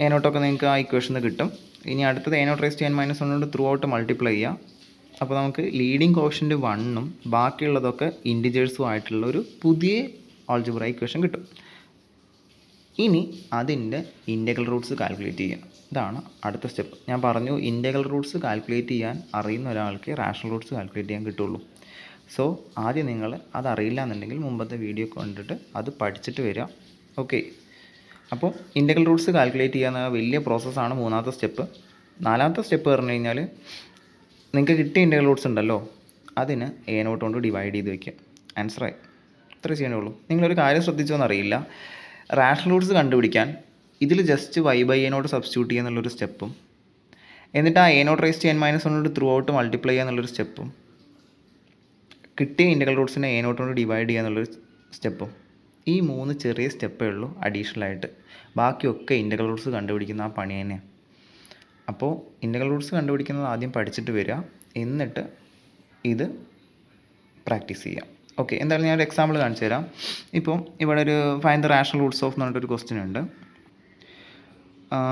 എ നോട്ടൊക്കെ നിങ്ങൾക്ക് ആ ഇക്വേഷന് കിട്ടും. ഇനി അടുത്തത് A not raise to N minus 1 കൊണ്ട് ത്രൂ ഔട്ട് മൾട്ടിപ്ലൈ ചെയ്യുക. അപ്പോൾ നമുക്ക് ലീഡിങ് കോവിഷ്യൻ്റ് 1ഉം ബാക്കിയുള്ളതൊക്കെ ഇൻറ്റിജേഴ്സും ആയിട്ടുള്ള ഒരു പുതിയ ആൾജിബ്രായിക് ഇക്വേഷൻ കിട്ടും. ഇനി അതിൻ്റെ ഇൻ്റഗ്രൽ റൂട്ട്സ് കാൽക്കുലേറ്റ് ചെയ്യുക. ഇതാണ് അടുത്ത സ്റ്റെപ്പ്. ഞാൻ പറഞ്ഞു ഇൻ്റഗ്രൽ റൂട്ട്സ് കാൽക്കുലേറ്റ് ചെയ്യാൻ അറിയുന്ന ഒരാൾക്ക് റാഷണൽ റൂട്ട്സ് കാൽക്കുലേറ്റ് ചെയ്യാൻ കിട്ടുള്ളൂ. സോ ആദ്യം നിങ്ങൾ അതറിയില്ല എന്നുണ്ടെങ്കിൽ മുമ്പത്തെ വീഡിയോ കണ്ടിട്ട് അത് പഠിച്ചിട്ട് വരിക. ഓക്കെ, അപ്പോൾ ഇൻ്റഗ്രൽ റൂട്ട്സ് കാൽക്കുലേറ്റ് ചെയ്യാൻ വലിയ പ്രോസസ്സാണ് മൂന്നാമത്തെ സ്റ്റെപ്പ്. നാലാമത്തെ സ്റ്റെപ്പ് പറഞ്ഞു കഴിഞ്ഞാൽ നിങ്ങൾക്ക് കിട്ടിയ ഇൻ്റഗ്രൽ റൂട്ട്സ് ഉണ്ടല്ലോ, അതിന് എ നോട്ട് കൊണ്ട് ഡിവൈഡ് ചെയ്ത് വയ്ക്കുക. ആൻസറായി. ഇത്ര ചെയ്യണേ ഉള്ളൂ. നിങ്ങളൊരു കാര്യം ശ്രദ്ധിച്ചോന്നറിയില്ല, റാഷണൽ റൂട്ട്സ് കണ്ടുപിടിക്കാൻ ഇതിൽ just Y by A not substitute ചെയ്യുക എന്നുള്ളൊരു സ്റ്റെപ്പും, എന്നിട്ട് ആ A not raise to N minus 1 കൊണ്ട് ത്രൂ ഔട്ട് മൾട്ടിപ്ലൈ ചെയ്യുക എന്നുള്ളൊരു സ്റ്റെപ്പും കിട്ടിയ ഇൻ്റഗ്രൽ റൂട്ട്സിനെ എ നോട്ട് കൊണ്ട് ഡിവൈഡ് ചെയ്യുക എന്നുള്ളൊരു സ്റ്റെപ്പും. ഈ 3 ചെറിയ സ്റ്റെപ്പേ ഉള്ളൂ അഡീഷണലായിട്ട്. ബാക്കിയൊക്കെ ഇൻ്റഗ്രൽ റൂട്ട്സ് കണ്ടുപിടിക്കുന്ന ആ പണി തന്നെയാണ്. അപ്പോൾ ഇൻ്റഗ്രൽ റൂട്ട്സ് കണ്ടുപിടിക്കുന്നത് ആദ്യം പഠിച്ചിട്ട് വരിക, എന്നിട്ട് ഇത് പ്രാക്ടീസ് ചെയ്യാം. ഓക്കെ, എന്തായാലും ഞാനൊരു എക്സാമ്പിൾ കാണിച്ചു തരാം. ഇപ്പോൾ ഇവിടെ ഒരു find the rational Roots of എന്ന് പറഞ്ഞിട്ടൊരു ക്വസ്റ്റ്യൻ ഉണ്ട്.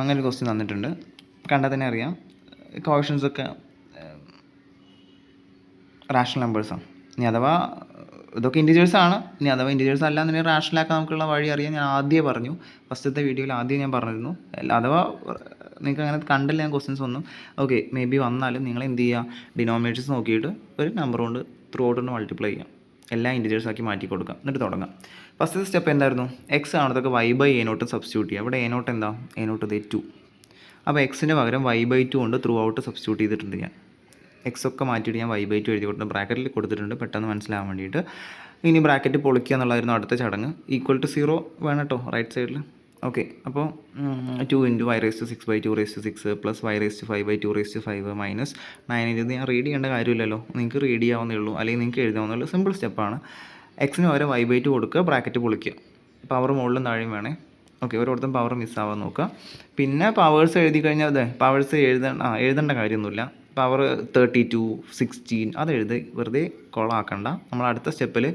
അങ്ങനെ ഒരു ക്വസ്റ്റ്യൻ തന്നിട്ടുണ്ട്. കണ്ടാൽ തന്നെ അറിയാം കോഷ്യൻസ് ഒക്കെ റാഷണൽ നമ്പേഴ്സാണ്. ഇനി അഥവാ ഇതൊക്കെ ഇൻറ്റിജേഴ്സാണ്. ഇനി അഥവാ ഇൻറ്റിജേഴ്സ് അല്ല എന്നുണ്ടെങ്കിൽ റാഷണലാക്കാൻ നമുക്കുള്ള വഴി അറിയാൻ ഞാൻ ആദ്യമേ പറഞ്ഞു. ഫസ്റ്റത്തെ വീഡിയോയിൽ ആദ്യം ഞാൻ പറഞ്ഞിരുന്നു. അഥവാ നിങ്ങൾക്ക് അങ്ങനെ കണ്ടില്ല ഞാൻ ക്വസ്റ്റ്യൻസ് ഒന്നും, ഓക്കെ മേ ബി വന്നാലും നിങ്ങൾ എന്ത് ചെയ്യുക, ഡിനോമിനേറ്റേഴ്സ് നോക്കിയിട്ട് ഒരു നമ്പർ കൊണ്ട് ത്രൂ ഔട്ട് കൊണ്ട് മൾട്ടിപ്ലൈ ചെയ്യാം, എല്ലാ ഇൻറ്റിജേഴ്സാക്കി മാറ്റി കൊടുക്കാം, എന്നിട്ട് തുടങ്ങാം. ഫസ്റ്റത്തെ സ്റ്റെപ്പ് എന്തായിരുന്നു, എക്സ് ആണതൊക്കെ Y by A not substitute ചെയ്യുക. ഇവിടെ എ നോട്ട് എന്താ, എ നോട്ട് ഇത് 2. അപ്പോൾ എക്സിന് പകരം വൈ ബൈ 2 കൊണ്ട് ത്രൂ ഔട്ട് സബ്സ്റ്റിറ്റ്യൂട്ട് ചെയ്തിട്ടുണ്ട് ഞാൻ. എക്സ് ഒക്കെ മാറ്റിയിട്ട് ഞാൻ വൈ ബൈ 2 എഴുതി കൊടുത്ത് ബ്രാക്കറ്റിൽ കൊടുത്തിട്ടുണ്ട് പെട്ടെന്ന് മനസ്സിലാകാൻ വേണ്ടിയിട്ട്. ഇനി ബ്രാക്കറ്റ് പൊളിക്കുക എന്നുള്ളതായിരുന്നു അടുത്ത ചടങ്ങ്. ഈക്വൽ ടു 0 വേണം കേട്ടോ റൈറ്റ് സൈഡിൽ. ഓക്കെ, അപ്പോൾ 2 × y6/2 പ്ലസ് y5/2 മൈനസ് 9 ഇത് ഞാൻ റീഡ് ചെയ്യേണ്ട കാര്യമില്ലല്ലോ, നിങ്ങൾക്ക് റീഡ് ചെയ്യാവുന്നേ ഉള്ളൂ, അല്ലെങ്കിൽ നിങ്ങൾക്ക് എഴുതാവുന്നേ. സിമ്പിൾ സ്റ്റെപ്പാണ്. എക്സിന് പകരം y ബൈ 2 കൊടുക്കുക, ബ്രാക്കറ്റ് പൊളിക്കുക. പവർ മുകളിലും താഴെയും വേണേ. ഓക്കെ, ഓരോരുത്തരും പവർ മിസ്സാവാൻ നോക്കുക. പിന്നെ പവേഴ്സ് എഴുതി കഴിഞ്ഞാൽ അതെ പവേഴ്സ് എഴുതേണ്ട കാര്യമൊന്നുമില്ല. പവർ 32, 16 അത് എഴുതി വെറുതെ കൊളാക്കണ്ട. നമ്മൾ അടുത്ത സ്റ്റെപ്പിൽ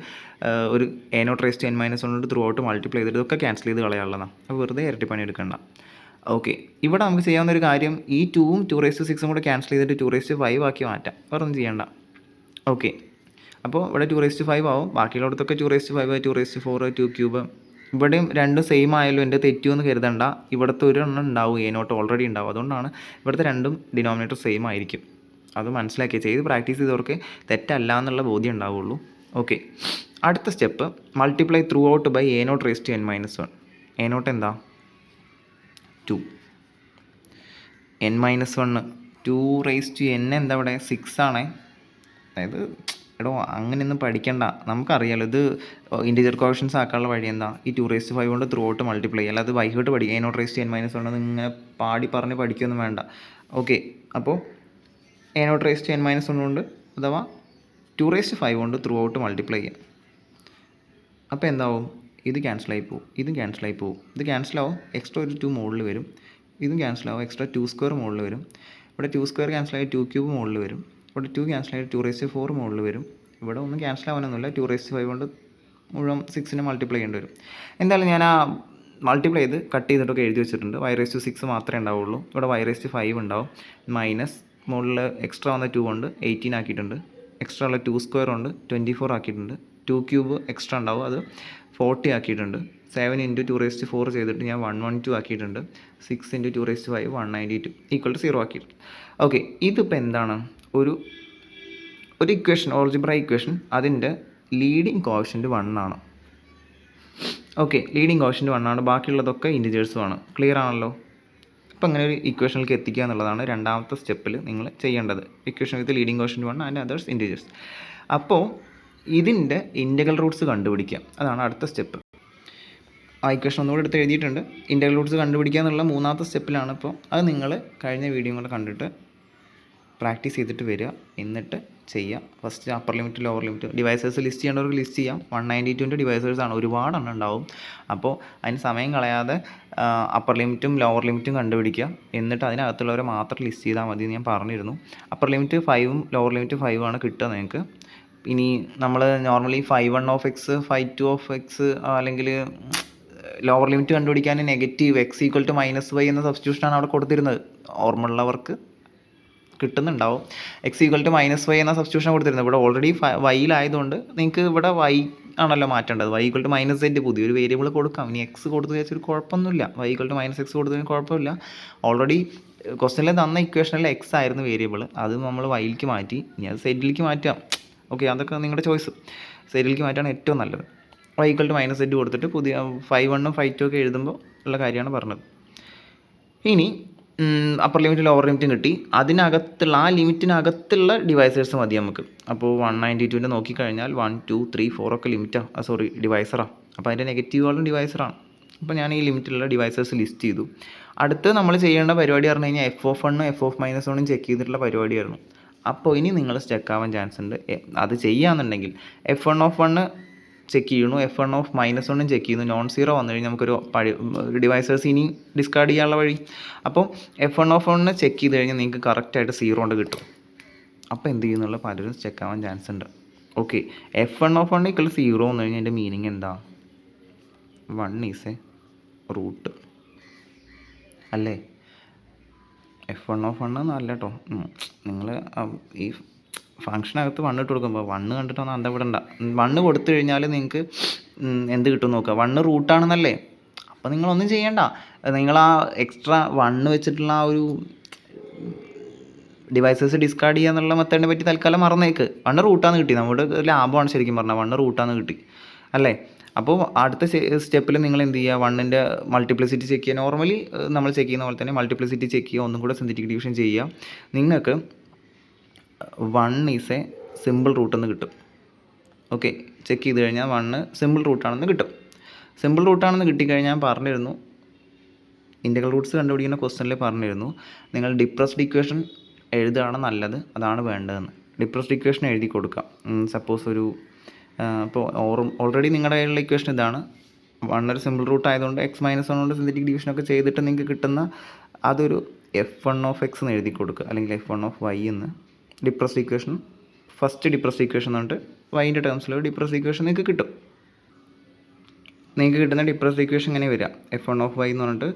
ഒരു A not raise to n - 1 കൊണ്ട് ത്രൂ ഔട്ട് മൾട്ടിപ്ലൈ ചെയ്തിട്ട് ഇതൊക്കെ ക്യാൻസൽ ചെയ്ത് കളയാനുള്ളതാണ്. അപ്പോൾ വെറുതെ ഇരട്ടിപ്പണി എടുക്കണ്ട. ഓക്കെ, ഇവിടെ നമുക്ക് ചെയ്യാവുന്ന ഒരു കാര്യം, ഈ 2ഉം 2�6ഉം കൂടെ ക്യാൻസൽ ചെയ്തിട്ട് 2⁵ ആക്കി മാറ്റാം, വേറെ ഒന്നും ചെയ്യണ്ട. ഓക്കെ, അപ്പോൾ ഇവിടെ 2⁵ ആവും, ബാക്കിയുള്ളടത്തൊക്കെ 2⁵/2⁴ 2³ ഇവിടെയും രണ്ടും സെയിം ആയാലും എൻ്റെ തെറ്റുമെന്ന് കരുതണ്ട. ഇവിടുത്തെ ഒരു എണ്ണം ഉണ്ടാവും, എ നോട്ട് ഓൾറെഡി ഉണ്ടാവും, അതുകൊണ്ടാണ് ഇവിടുത്തെ രണ്ടും ഡിനോമിനേറ്റർ സെയിം ആയിരിക്കും. അത് മനസ്സിലാക്കി ചെയ്ത് പ്രാക്ടീസ് ചെയ്തവർക്ക് തെറ്റല്ല എന്നുള്ള ബോധ്യം ഉണ്ടാവുള്ളൂ. ഓക്കെ, അടുത്ത step multiply through out by A not raise to n - 1. A not എന്താ 2, n - 1 2 റേസ് ടു n എന്താ ഇവിടെ 6 ആണേ. അതായത് എടോ അങ്ങനെയൊന്നും പഠിക്കണ്ട, നമുക്കറിയാലോ ഇത് ഇൻറ്റിജർ കോഷ്യൻസ് ആക്കാനുള്ള വഴി എന്താ, ഈ 2⁵ കൊണ്ട് ത്രൂ ഔട്ട് മൾട്ടിപ്ലൈ ചെയ്യുക. അല്ലാതെ വൈകിട്ട് പഠിക്കുക A not raise to n - 1 ഇങ്ങനെ പാടി പറഞ്ഞ് പഠിക്കുകയൊന്നും വേണ്ട. ഓക്കെ, അപ്പോൾ A not raise to n - 1 കൊണ്ട് അഥവാ 2⁵ കൊണ്ട് ത്രൂ ഔട്ട് മൾട്ടിപ്ലൈ ചെയ്യുക. അപ്പോൾ എന്താവും, ഇത് ക്യാൻസലായി പോവും, ഇതും ക്യാൻസലായി പോവും, ഇത് ക്യാൻസലാവും, എക്സ്ട്രാ ഒരു 2 മുകളിൽ വരും, ഇതും ക്യാൻസലാവും, എക്സ്ട്രാ 2² മുകളിൽ വരും. ഇവിടെ 2² ക്യാൻസലായി 2³ മുകളിൽ വരും, ഇവിടെ 2 ക്യാൻസലായി 2⁴ മുകളിൽ വരും. ഇവിടെ ഒന്നും ക്യാൻസൽ ആവാനൊന്നുമില്ല, 2⁵ കൊണ്ട് മുഴുവൻ 6നെ മൾട്ടിപ്ലൈ ചെയ്യേണ്ടി വരും. എന്തായാലും ഞാൻ ആ മൾട്ടിപ്ലൈ ചെയ്ത് കട്ട് ചെയ്തിട്ടൊക്കെ എഴുതി വെച്ചിട്ടുണ്ട്. y6 മാത്രമേ ഉണ്ടാവുള്ളൂ. ഇവിടെ y5 ഉണ്ടാവും, മൈനസ് മുകളിൽ എക്സ്ട്രാ വന്ന 2 കൊണ്ട് 18 ആക്കിയിട്ടുണ്ട്, എക്സ്ട്രാ ഉള്ള 2² കൊണ്ട് 24 ആക്കിയിട്ടുണ്ട്, 2³ എക്സ്ട്രാ ഉണ്ടാവും, അത് 40 ആക്കിയിട്ടുണ്ട്. 7 × 2⁴ ചെയ്തിട്ട് ഞാൻ 112 ആക്കിയിട്ടുണ്ട്. 6 × 2⁵ 192 = 0 ആക്കിയിട്ടുണ്ട്. ഓക്കെ, ഇതിപ്പോൾ എന്താണ്, ഒരു ഇക്വേഷൻ, ഓൾജിബ്ര ഇക്വേഷൻ, അതിൻ്റെ ലീഡിങ് കോഷ്യൻ്റ് 1 ആണ്. ഓക്കെ, ലീഡിങ് കോഷ്യൻ്റ് 1 ആണ്, ബാക്കിയുള്ളതൊക്കെ ഇൻറ്റിജേഴ്സുമാണ്. ക്ലിയർ ആണല്ലോ. അപ്പോൾ അങ്ങനെ ഒരു ഇക്വേഷനിലേക്ക് എത്തിക്കുക എന്നുള്ളതാണ് രണ്ടാമത്തെ സ്റ്റെപ്പിൽ നിങ്ങൾ ചെയ്യേണ്ടത്. Equation with leading quotient 1 and others integers. അപ്പോൾ ഇതിൻ്റെ ഇൻ്റഗ്രൽ റൂട്ട്സ് കണ്ടുപിടിക്കുക, അതാണ് അടുത്ത സ്റ്റെപ്പ്. ആ ഇക്വേഷൻ ഒന്നുകൂടെ എടുത്ത് എഴുതിയിട്ടുണ്ട്. ഇൻ്റഗ്രൽ റൂട്ട്സ് കണ്ടുപിടിക്കുക എന്നുള്ള മൂന്നാമത്തെ സ്റ്റെപ്പിലാണ്. ഇപ്പോൾ അത് നിങ്ങൾ കഴിഞ്ഞ വീഡിയോ കൂടെ കണ്ടിട്ട് പ്രാക്ടീസ് ചെയ്തിട്ട് വരിക, എന്നിട്ട് ചെയ്യുക. First upper limit lower limit divisors list ചെയ്യേണ്ടവർക്ക് ലിസ്റ്റ് ചെയ്യാം. 192ൻ്റെ ഡിവൈസേഴ്സാണ്, ഒരുപാടെണ്ണം ഉണ്ടാവും. അപ്പോൾ അതിന് സമയം കളയാതെ അപ്പർ ലിമിറ്റും ലോവർ ലിമിറ്റും കണ്ടുപിടിക്കുക, എന്നിട്ട് അതിനകത്തുള്ളവരെ മാത്രം ലിസ്റ്റ് ചെയ്താൽ മതി എന്ന് ഞാൻ പറഞ്ഞിരുന്നു. അപ്പർ ലിമിറ്റ് 5ഉം ലോവർ ലിമിറ്റ് 5ഉം ആണ് കിട്ടുക നിങ്ങൾക്ക്. ഇനി നമ്മൾ നോർമലി 5(1)(x), 5(2)(x) അല്ലെങ്കിൽ ലോവർ ലിമിറ്റ് കണ്ടുപിടിക്കാൻ നെഗറ്റീവ് x = -y എന്ന സബ്സ്റ്റിറ്റ്യൂഷനാണ് അവിടെ കൊടുത്തിരുന്നത്. ഓർമ്മയുള്ളവർക്ക് കിട്ടുന്നുണ്ടാവും. x = -y എന്ന സബ്സ്റ്റിറ്റ്യൂഷൻ കൊടുത്തിരുന്നത്. ഇവിടെ ഓൾറെഡി വൈയിലായതുകൊണ്ട് നിങ്ങൾക്ക് ഇവിടെ y ആണല്ലോ മാറ്റേണ്ടത്. y = -z പുതിയൊരു വേരിയബിൾ കൊടുക്കാം. ഇനി x കൊടുത്തു വെച്ചൊരു കുഴപ്പമൊന്നുമില്ല, y = -x കൊടുത്തതിന് കുഴപ്പമില്ല. ഓൾറെഡി ക്വസ്റ്റനിൽ തന്ന ഇക്വേഷനിൽ x ആയിരുന്നു വേരിയബിൾ, അത് നമ്മൾ വൈയിലേക്ക് മാറ്റി, ഇനി അത് സെറ്റിലേക്ക് മാറ്റാം. ഓക്കെ, അതൊക്കെ നിങ്ങളുടെ ചോയ്സ്. സെറ്റിലേക്ക് മാറ്റാണ് ഏറ്റവും നല്ലത്. y = -z കൊടുത്തിട്ട് പുതിയ 5(1)ഉം 5(2) ഒക്കെ എഴുതുമ്പോൾ ഉള്ള കാര്യമാണ് പറഞ്ഞത്. ഇനി അപ്പർ ലിമിറ്റ് ലോവർ ലിമിറ്റും കിട്ടി, അതിനകത്തുള്ള ആ ലിമിറ്റിനകത്തുള്ള ഡിവൈസേഴ്സ് മതി നമുക്ക്. അപ്പോൾ 192ൻ്റെ നോക്കിക്കഴിഞ്ഞാൽ 1, 2, 3, 4 ഒക്കെ ലിമിറ്റാണ്, ഡിവൈസറാണ്. അപ്പോൾ അതിൻ്റെ നെഗറ്റീവുകളും ഡിവൈസറാണ്. അപ്പോൾ ഞാൻ ഈ ലിമിറ്റിലുള്ള ഡിവൈസേഴ്സ് ലിസ്റ്റ് ചെയ്തു. അടുത്ത് നമ്മൾ ചെയ്യേണ്ട പരിപാടി പറഞ്ഞു കഴിഞ്ഞാൽ f(1)ഉം f(-1)ഉം ചെക്ക് ചെയ്തിട്ടുള്ള പരിപാടിയായിരുന്നു. അപ്പോൾ ഇനി നിങ്ങൾ സ്റ്റക്ക് ആവാൻ ചാൻസ് ഉണ്ട്. അത് ചെയ്യാന്നുണ്ടെങ്കിൽ F1 ചെക്ക് ചെയ്യണു, F1 ചെക്ക് ചെയ്യുന്നു, നോൺ സീറോ വന്നു കഴിഞ്ഞാൽ നമുക്കൊരു ഡിവൈസേഴ്സ് ഇനി ഡിസ്കാർഡ് ചെയ്യാനുള്ള വഴി. അപ്പോൾ F1 ചെക്ക് ചെയ്ത് കഴിഞ്ഞാൽ നിങ്ങൾക്ക് കറക്റ്റായിട്ട് സീറോ കൊണ്ട് കിട്ടും. അപ്പോൾ എന്ത് ചെയ്യുന്നുള്ള പലരും സ്റ്റക്ക് ആവാൻ ചാൻസ് ഉണ്ട്. ഓക്കെ, F1 0 എന്ന് കഴിഞ്ഞാൽ അതിൻ്റെ മീനിങ് എന്താ? 1 ഈസ് എ റൂട്ട് അല്ലേ? F1 എന്നല്ല കേട്ടോ. നിങ്ങൾ ഈ ഫംഗ്ഷനകത്ത് 1 ഇട്ട് കൊടുക്കുമ്പോൾ 1 കണ്ടിട്ടൊന്നും അന്തം വിടണ്ട. 1 കൊടുത്തു കഴിഞ്ഞാൽ നിങ്ങൾക്ക് എന്ത് കിട്ടും നോക്കുക. 1 റൂട്ടാണെന്നല്ലേ? അപ്പോൾ നിങ്ങളൊന്നും ചെയ്യണ്ട. നിങ്ങൾ ആ എക്സ്ട്രാ 1 വെച്ചിട്ടുള്ള ആ ഒരു ഡിവൈസസ് ഡിസ്കാർഡ് ചെയ്യുക എന്നുള്ള മെത്തേഡിനെ പറ്റി തൽക്കാലം മറന്നേക്ക്. 1 റൂട്ടാന്ന് കിട്ടി, നമ്മുടെ ലാഭമാണ് ശരിക്കും പറഞ്ഞാൽ. 1 റൂട്ടാന്ന് കിട്ടി അല്ലേ? അപ്പോൾ അടുത്ത സ്റ്റെപ്പിൽ നിങ്ങൾ എന്ത് ചെയ്യുക, 1ൻ്റെ മൾട്ടിപ്ലിസിറ്റി ചെക്ക് ചെയ്യുക. നോർമലി നമ്മൾ ചെക്ക് ചെയ്യുന്ന പോലെ തന്നെ മൾട്ടിപ്ലിസിറ്റി ചെക്ക് ചെയ്യുക, ഒന്നും കൂടെ സിന്തറ്റിക് ഡിവിഷൻ ചെയ്യുക. നിങ്ങൾക്ക് 1 ഈസ് എ സിമ്പിൾ റൂട്ടെന്ന് കിട്ടും. ഓക്കെ, ചെക്ക് ചെയ്ത് കഴിഞ്ഞാൽ 1 സിമ്പിൾ റൂട്ടാണെന്ന് കിട്ടും. സിമ്പിൾ റൂട്ടാണെന്ന് കിട്ടിക്കഴിഞ്ഞാൽ പറഞ്ഞിരുന്നു, ഇൻ്റഗ്രൽ റൂട്ട്സ് കണ്ടുപിടിക്കുന്ന ക്വസ്റ്റനിൽ പറഞ്ഞിരുന്നു, നിങ്ങൾ ഡിപ്രസ്ഡ് ഇക്വേഷൻ എഴുതുകയാണ് നല്ലത്, അതാണ് വേണ്ടതെന്ന്. ഡിപ്രസ്ഡ് ഇക്വേഷൻ എഴുതി കൊടുക്കാം. സപ്പോസ് ഒരു ഇപ്പോൾ ഓൾറെഡി നിങ്ങളുടെ കയ്യിലുള്ള ഇക്വേഷൻ ഇതാണ്. 1 ഒരു സിമ്പിൾ റൂട്ട് ആയതുകൊണ്ട് X-1 കൊണ്ട് സിന്തറ്റിക് ഡിവിഷനൊക്കെ ചെയ്തിട്ട് നിങ്ങൾക്ക് കിട്ടുന്ന അതൊരു F1 എന്ന് എഴുതി കൊടുക്കുക, അല്ലെങ്കിൽ F1 എന്ന്. Depressed equation, first depressed equation എന്ന് പറഞ്ഞിട്ട് വൈൻ്റെ ടേംസിലൊരു ഡിപ്രസ്ഡ് ഇക്വേഷൻ നിങ്ങൾക്ക് കിട്ടും. നിങ്ങൾക്ക് കിട്ടുന്ന ഡിപ്രസ്ഡ് ഇക്വേഷൻ ഇങ്ങനെ വരിക, F1 എന്ന് പറഞ്ഞിട്ട്,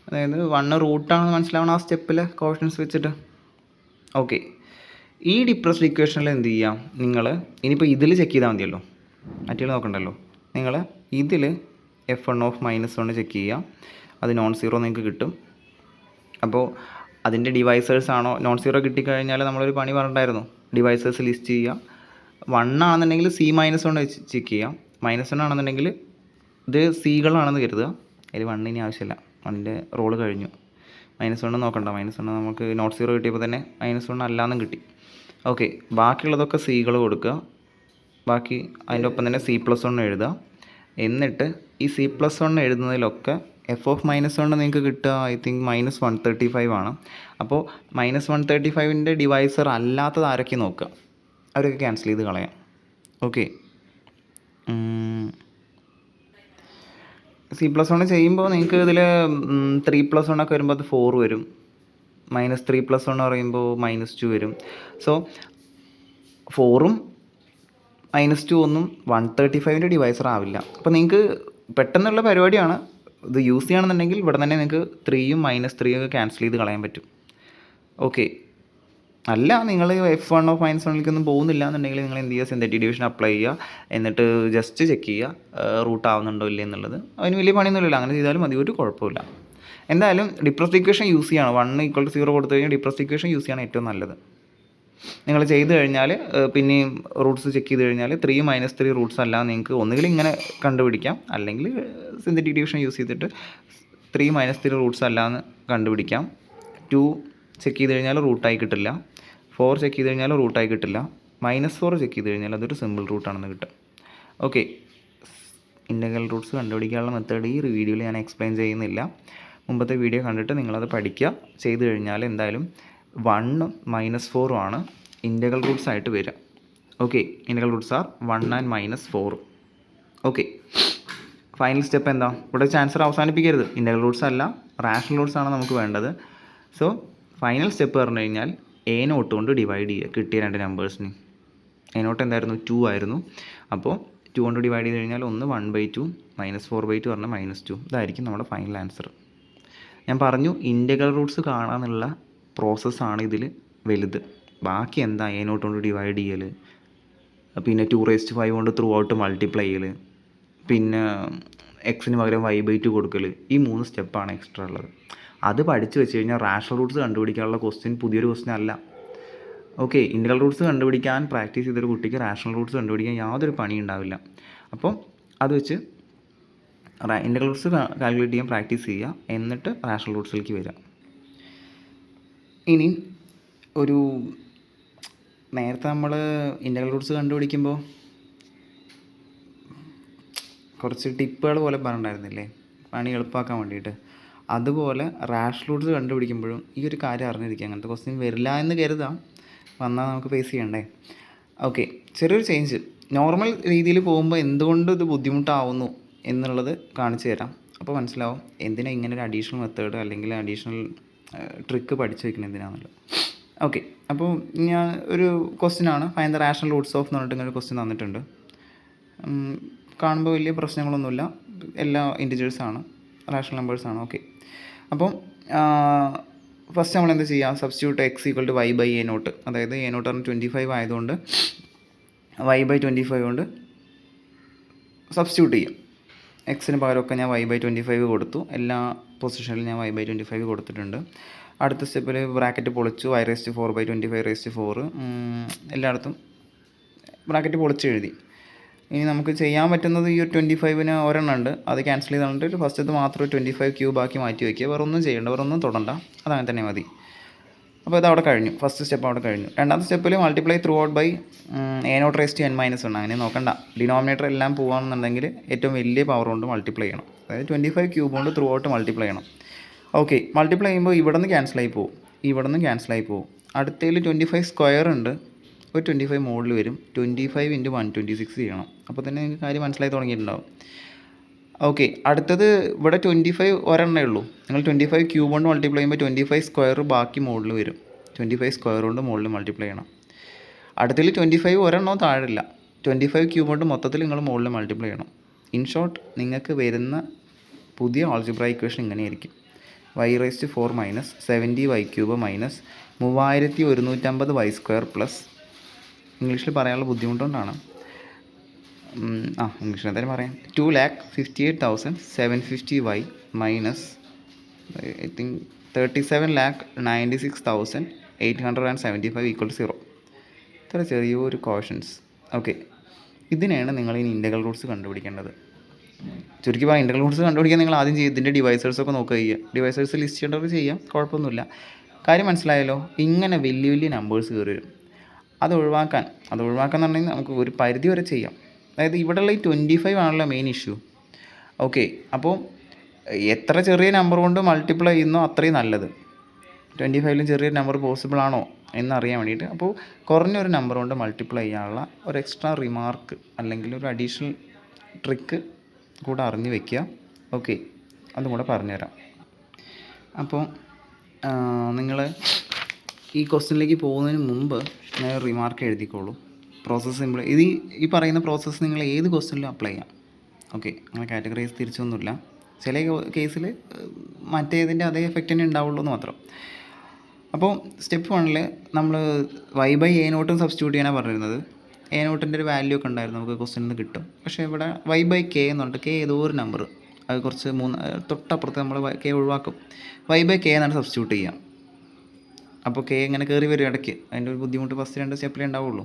അതായത് 1 റൂട്ടാണെന്ന് മനസ്സിലാവണം ആ സ്റ്റെപ്പിൽ കോഷൻസ് വെച്ചിട്ട്. ഓക്കെ, ഈ ഡിപ്രസ്ഡ് ഇക്വേഷനിൽ എന്ത് ചെയ്യാം, നിങ്ങൾ ഇനിയിപ്പോൾ ഇതിൽ ചെക്ക് ചെയ്താൽ മതിയല്ലോ, മറ്റേ നോക്കണ്ടല്ലോ. നിങ്ങൾ ഇതിൽ F1 ചെക്ക് ചെയ്യാം, അത് നോൺ സീറോ നിങ്ങൾക്ക് കിട്ടും. അപ്പോൾ അതിൻ്റെ ഡിവൈസേഴ്സ് ആണോ, നോൺ സീറോ കിട്ടിക്കഴിഞ്ഞാൽ നമ്മളൊരു പണി പറഞ്ഞിട്ടായിരുന്നു, ഡിവൈസേഴ്സ് ലിസ്റ്റ് ചെയ്യുക. 1 ആണെന്നുണ്ടെങ്കിൽ C-1 ചെക്ക് ചെയ്യാം, -1 ആണെന്നുണ്ടെങ്കിൽ ഇത് സീകളാണെന്ന് കരുതുക. അതിൽ 1 ഇനി ആവശ്യമില്ല, 1ൻ്റെ റോള് കഴിഞ്ഞു. -1 നോക്കണ്ട, -1 നമുക്ക് നോട്ട് സീറോ കിട്ടിയപ്പോൾ തന്നെ -1 അല്ലാന്നും കിട്ടി. ഓക്കെ, ബാക്കിയുള്ളതൊക്കെ സീകൾ കൊടുക്കുക. ബാക്കി അതിൻ്റെ ഒപ്പം തന്നെ C+1 എഴുതുക. എന്നിട്ട് ഈ C+1 എഴുതുന്നതിലൊക്കെ F(-1) നിങ്ങൾക്ക് കിട്ടുക ഐ തിങ്ക് -135 ആണ്. അപ്പോൾ -135ൻ്റെ ഡിവൈസർ അല്ലാത്തത് ആരൊക്കെ നോക്കുക, അവരൊക്കെ ക്യാൻസൽ ചെയ്ത് കളയാം. ഓക്കെ, C+1 ചെയ്യുമ്പോൾ നിങ്ങൾക്ക് ഇതിൽ 3+1 ഒക്കെ വരുമ്പോൾ അത് 4 വരും. -3+1 പറയുമ്പോൾ -2 വരും. സോ 4ഉം -2 ഒന്നും 135ൻ്റെ ഡിവൈസർ ആവില്ല. അപ്പോൾ നിങ്ങൾക്ക് പെട്ടെന്നുള്ള പരിപാടിയാണ്. ഇത് യൂസ് ചെയ്യുകയാണെന്നുണ്ടെങ്കിൽ ഇവിടെ തന്നെ നിങ്ങൾക്ക് 3ഉം -3 ഒക്കെ ക്യാൻസൽ ചെയ്ത് കളയാൻ പറ്റും. ഓക്കെ, അല്ല നിങ്ങൾ F(-1)ലേക്കൊന്നും പോകുന്നില്ല എന്നുണ്ടെങ്കിൽ നിങ്ങൾ എന്ത് ചെയ്യുക, സിന്തറ്റിക് ഡിവിഷൻ അപ്ലൈ ചെയ്യുക. എന്നിട്ട് ജസ്റ്റ് ചെക്ക് ചെയ്യുക റൂട്ട് ആവുന്നുണ്ടോ ഇല്ലേ എന്നുള്ളത്. അതിന് വലിയ പണിയൊന്നുമില്ല, അങ്ങനെ ചെയ്താലും മതി, ഒരു കുഴപ്പമില്ല. എന്തായാലും ഡിപ്രസ്ഡ് ഇക്വേഷൻ യൂസ് ചെയ്യണം. 1 = 0 കൊടുത്തു കഴിഞ്ഞാൽ ഡിപ്രസ്ഡ് ഇക്വേഷൻ യൂസ് ചെയ്യണം ഏറ്റവും നല്ലത്. നിങ്ങൾ ചെയ്ത് കഴിഞ്ഞാൽ പിന്നെയും റൂട്ട്സ് ചെക്ക് ചെയ്ത് കഴിഞ്ഞാൽ 3 -3 റൂട്ട്സ് അല്ല, നിങ്ങൾക്ക് ഒന്നുകിൽ ഇങ്ങനെ കണ്ടുപിടിക്കാം, അല്ലെങ്കിൽ സിന്തറ്റിക് ഡിവിഷൻ യൂസ് ചെയ്തിട്ട് 3 -3 റൂട്ട്സ് അല്ല എന്ന് കണ്ടുപിടിക്കാം. 2 ചെക്ക് ചെയ്ത് കഴിഞ്ഞാൽ റൂട്ടായി കിട്ടില്ല, 4 ചെക്ക് ചെയ്ത് കഴിഞ്ഞാൽ റൂട്ടായി കിട്ടില്ല, -4 ചെക്ക് ചെയ്ത് കഴിഞ്ഞാൽ അതൊരു സിമ്പിൾ റൂട്ടാണെന്ന് കിട്ടും. ഓക്കെ, ഇൻ്റഗ്രൽ റൂട്ട്സ് കണ്ടുപിടിക്കാനുള്ള മെത്തേഡ് ഈ വീഡിയോയിൽ ഞാൻ എക്സ്പ്ലെയിൻ ചെയ്യുന്നില്ല. മുമ്പത്തെ വീഡിയോ കണ്ടിട്ട് നിങ്ങളത് പഠിക്കുക. ചെയ്ത് കഴിഞ്ഞാൽ എന്തായാലും 1ഉം -4ഉം ആണ് ഇൻ്റഗ്രൽ റൂട്ട്സ് ആയിട്ട് വരിക. Okay, integral roots are 1 and -4. Okay, final step എന്താ, ഇവിടെ ആൻസർ അവസാനിപ്പിക്കരുത്. ഇൻ്റഗ്രൽ റൂട്ട്സ് അല്ല, റാഷണൽ റൂട്ട്സ് ആണ് നമുക്ക് വേണ്ടത്. സോ ഫൈനൽ സ്റ്റെപ്പ് പറഞ്ഞു കഴിഞ്ഞാൽ A0 കൊണ്ട് ഡിവൈഡ് ചെയ്യുക കിട്ടിയ 2 നമ്പേഴ്സിന്. A0 എന്തായിരുന്നു, 2 ആയിരുന്നു. അപ്പോൾ 2 കൊണ്ട് ഡിവൈഡ് ചെയ്ത് കഴിഞ്ഞാൽ ഒന്ന് 1/2 -4/2 പറഞ്ഞാൽ -2. ഇതായിരിക്കും നമ്മുടെ ഫൈനൽ ആൻസർ. ഞാൻ പറഞ്ഞു ഇൻ്റഗ്രൽ റൂട്ട്സ് കാണാനുള്ള പ്രോസസ്സാണ് ഇതിൽ വലുത്. ബാക്കി എന്താ, A0 കൊണ്ട് ഡിവൈഡ് ചെയ്യൽ, പിന്നെ 2⁵ കൊണ്ട് ത്രൂ ഔട്ട് മൾട്ടിപ്ലൈ ചെയ്യൽ, പിന്നെ എക്സിന് പകരം y/2 കൊടുക്കൽ. ഈ 3 സ്റ്റെപ്പാണ് എക്സ്ട്രാ ഉള്ളത്. അത് പഠിച്ച് വെച്ച് കഴിഞ്ഞാൽ റാഷണൽ റൂട്ട്സ് കണ്ടുപിടിക്കാനുള്ള ക്വസ്റ്റ്യൻ പുതിയൊരു ക്വസ്റ്റ്യൻ അല്ല. ഓക്കെ, ഇൻ്റഗ്രൽ റൂട്ട്സ് കണ്ടുപിടിക്കാൻ പ്രാക്ടീസ് ചെയ്തൊരു കുട്ടിക്ക് റാഷണൽ റൂട്ട്സ് കണ്ടുപിടിക്കാൻ യാതൊരു പണി ഉണ്ടാവില്ല. അപ്പോൾ അത് വെച്ച് ഇൻ്റഗ്രൽ റൂട്ട്സ് കാൽക്കുലേറ്റ് ചെയ്യാൻ പ്രാക്ടീസ് ചെയ്യുക, എന്നിട്ട് റാഷണൽ റൂട്ട്സിലേക്ക് വരിക. ഇനി ഒരു നേരത്തെ നമ്മൾ ഇൻ്റഗ്രൽ റൂട്ട്സ് കണ്ടുപിടിക്കുമ്പോൾ കുറച്ച് ടിപ്പുകൾ പോലെ പറഞ്ഞിട്ടുണ്ടായിരുന്നില്ലേ, പണി എളുപ്പമാക്കാൻ വേണ്ടിയിട്ട്. അതുപോലെ റാഷണൽ റൂട്ട്സ് കണ്ടുപിടിക്കുമ്പോഴും ഈ ഒരു കാര്യം അറിഞ്ഞിരിക്കുക. അങ്ങനത്തെ ക്വസ്റ്റ്യൻ വരില്ല എന്ന് കരുതാം, വന്നാൽ നമുക്ക് ഫേസ് ചെയ്യണ്ടേ. ഓക്കെ, ചെറിയൊരു ചേഞ്ച്. നോർമൽ രീതിയിൽ പോകുമ്പോൾ എന്തുകൊണ്ട് ഇത് ബുദ്ധിമുട്ടാവുന്നു എന്നുള്ളത് കാണിച്ചു തരാം. അപ്പോൾ മനസ്സിലാവും എന്തിനാ ഇങ്ങനെ ഒരു അഡീഷണൽ മെത്തേഡ് അല്ലെങ്കിൽ അഡീഷണൽ ട്രിക്ക് പഠിച്ചു വയ്ക്കുന്നത് എന്തിനാണെന്നുള്ളത്. ഓക്കെ, അപ്പോൾ ഞാൻ ഒരു ക്വസ്റ്റ്യനാണ്, find the rational Roots of എന്ന് പറഞ്ഞിട്ട് ഇങ്ങനെ ഒരു ക്വസ്റ്റ്യൻ തന്നിട്ടുണ്ട്. കാണുമ്പോൾ വലിയ പ്രശ്നങ്ങളൊന്നുമില്ല, എല്ലാ ഇൻറ്റിജേഴ്സാണ്, റാഷണൽ നമ്പേഴ്സാണ്. ഓക്കെ, അപ്പം ഫസ്റ്റ് നമ്മൾ എന്താ ചെയ്യുക, substitute X equal to Y by A naught, അതായത് എ നോട്ട് പറഞ്ഞാൽ 25 ആയതുകൊണ്ട് വൈ ബൈ 25 കൊണ്ട് സബ്സ്റ്റിറ്റ്യൂട്ട് ചെയ്യും. എക്സിന് പകരമൊക്കെ ഞാൻ വൈ ബൈ 25 കൊടുത്തു, എല്ലാ പൊസിഷനിലും ഞാൻ വൈ ബൈ 25 കൊടുത്തിട്ടുണ്ട്. അടുത്ത സ്റ്റെപ്പിൽ ബ്രാക്കറ്റ് പൊളിച്ചു, y raise to 4 by 25 raise to 4 എല്ലായിടത്തും ബ്രാക്കറ്റ് പൊളിച്ച് എഴുതി. ഇനി നമുക്ക് ചെയ്യാൻ പറ്റുന്നത് ഈ ഒരു 25-ന് ഒരെണ്ണം ഉണ്ട്, അത് ക്യാൻസൽ ചെയ്ത് തന്നിട്ട് ഫസ്റ്റത്തെ മാത്രം 25 ക്യൂബ് ആക്കി മാറ്റി വയ്ക്കുക. വേറെ ഒന്നും ചെയ്യേണ്ട, വേറെ ഒന്നും തൊടണ്ട, അതങ്ങനെ തന്നെ മതി. അപ്പോൾ ഇത് അവിടെ കഴിഞ്ഞു, ഫസ്റ്റ് സ്റ്റെപ്പ് അവിടെ കഴിഞ്ഞു. രണ്ടാമത്തെ സ്റ്റെപ്പിൽ multiply through out by A not raise to n-1. അങ്ങനെ നോക്കണ്ട, ഡിനോമിനേറ്റർ എല്ലാം പോകുകയാണെന്നുണ്ടെങ്കിൽ ഏറ്റവും വലിയ പവർ കൊണ്ട് മൾട്ടിപ്ലൈ ചെയ്യണം, അതായത് 25 ക്യൂബ് കൊണ്ട് ത്രൂ ഔട്ട് മൾട്ടിപ്ലൈ ചെയ്യണം. ഓക്കെ, മൾട്ടിപ്ലൈ ചെയ്യുമ്പോൾ ഇവിടെ നിന്ന് ക്യാൻസലായി പോകും, ഇവിടെ നിന്ന് ക്യാൻസലായി പോകും. അടുത്തതിൽ 25 സ്ക്വയർ ഉണ്ട്, ഒരു 25 മുകളിൽ വരും. 25 × 126 ചെയ്യണം. അപ്പോൾ തന്നെ നിങ്ങൾക്ക് കാര്യം മനസ്സിലായി തുടങ്ങിയിട്ടുണ്ടാവും. ഓക്കെ, അടുത്തത് ഇവിടെ 25 ഒരെണ്ണേ ഉള്ളൂ. നിങ്ങൾ 25 ക്യൂബ് കൊണ്ട് മൾട്ടിപ്ലൈ ചെയ്യുമ്പോൾ 25 സ്ക്വയർ ബാക്കി മുകളിൽ വരും. 25 സ്ക്വയർ കൊണ്ട് മുകളിൽ മൾട്ടിപ്ലൈ ചെയ്യണം. അടുത്തതിൽ 25 ഒരെണ്ണോ താഴില്ല, 25 ക്യൂബ് കൊണ്ട് മൊത്തത്തിൽ നിങ്ങൾ മുകളിൽ മൾട്ടിപ്ലൈ ചെയ്യണം. ഇൻ ഷോർട്ട് നിങ്ങൾക്ക് വരുന്ന പുതിയ ആൾജിബ്ര ഇക്വേഷൻ ഇങ്ങനെയായിരിക്കും: y raise to 4 minus 70y³ minus 3150y² plus, ഇംഗ്ലീഷിൽ പറയാനുള്ള ബുദ്ധിമുട്ടുകൊണ്ടാണ്, ഇംഗ്ലീഷിൽ എന്തായാലും പറയാം, 2,58,750y minus I think 37,96,875 equal 0. ഇത്ര ചെറിയൊരു കോഷൻസ്. ഓക്കെ, ഇതിനെയാണ് നിങ്ങൾ ഇനി ഇൻ്റഗ്രൽ റൂട്ട്സ് കണ്ടുപിടിക്കേണ്ടത്. ചുരുക്കി പറയാം, ഇൻ്റഗ്രൽ റൂട്ട്സ് കണ്ടുപിടിക്കാൻ നിങ്ങൾ ആദ്യം ചെയ്യുക, ഇതിൻ്റെ ഡിവൈസേഴ്സൊക്കെ നോക്കുക ചെയ്യുക. ഡിവൈസേഴ്സ് ലിസ്റ്റ് ചെയ്യേണ്ടവർക്ക് ചെയ്യാം, കുഴപ്പമൊന്നുമില്ല. കാര്യം മനസ്സിലായല്ലോ. ഇങ്ങനെ വലിയ വലിയ നമ്പേഴ്സ് കയറി വരും, അത് ഒഴിവാക്കാൻ എന്ന് പറഞ്ഞാൽ നമുക്ക് ഒരു പരിധി വരെ ചെയ്യാം. അതായത് ഇവിടെയുള്ള ഈ 25 ആണല്ലോ മെയിൻ ഇഷ്യൂ. ഓക്കെ, അപ്പോൾ എത്ര ചെറിയ നമ്പർ കൊണ്ട് മൾട്ടിപ്ലൈ ചെയ്യുന്നോ അത്രയും നല്ലത്. 25-ലും ചെറിയൊരു നമ്പർ പോസിബിൾ ആണോ എന്നറിയാൻ വേണ്ടിയിട്ട്. അപ്പോൾ കുറഞ്ഞൊരു നമ്പർ കൊണ്ട് മൾട്ടിപ്ലൈ ചെയ്യാനുള്ള ഒരു എക്സ്ട്രാ റിമാർക്ക് അല്ലെങ്കിൽ ഒരു അഡീഷണൽ ട്രിക്ക് കൂടെ അറിഞ്ഞു വയ്ക്കുക. ഓക്കെ, അതും കൂടെ പറഞ്ഞുതരാം. അപ്പോൾ നിങ്ങൾ ഈ ക്വസ്റ്റ്യനിലേക്ക് പോകുന്നതിന് മുമ്പ് ഞാൻ റിമാർക്ക് എഴുതിക്കോളൂ. Process simple. ഈ പറയുന്ന പ്രോസസ്സ് നിങ്ങൾ ഏത് ക്വസ്റ്റ്യനിലും അപ്ലൈ ചെയ്യാം. ഓക്കെ, അങ്ങനെ കാറ്റഗറൈസ് തിരിച്ചൊന്നുമില്ല. ചില കേസിൽ മറ്റേതിൻ്റെ അതേ എഫക്റ്റ് തന്നെ ഉണ്ടാവുള്ളൂ എന്ന് മാത്രം. അപ്പോൾ സ്റ്റെപ്പ് 1-ൽ നമ്മൾ y ബൈ എ നോട്ടും സബ്സ്റ്റിറ്റ്യൂട്ട് ചെയ്യാനാണ് പറഞ്ഞിരുന്നത്. എ നോട്ടിൻ്റെ ഒരു വാല്യൂ ഒക്കെ ഉണ്ടായിരുന്നു, നമുക്ക് ക്വസ്റ്റ്യനിൽ നിന്ന് കിട്ടും. പക്ഷേ ഇവിടെ y ബൈ കെ എന്നുണ്ട്, കെ ഏതോ ഒരു നമ്പർ, അത് കുറച്ച് തൊട്ടപ്പുറത്ത് നമ്മൾ കെ ഒഴിവാക്കും. y ബൈ കെ എന്നാണ് സബ്സ്റ്റിറ്റ്യൂട്ട് ചെയ്യുക. അപ്പോൾ കെ ഇങ്ങനെ കയറി വരും ഇടയ്ക്ക്, അതിൻ്റെ ഒരു ബുദ്ധിമുട്ട് ഫസ്റ്റ് 2 സ്റ്റെപ്പിലേ ഉണ്ടാവുള്ളൂ.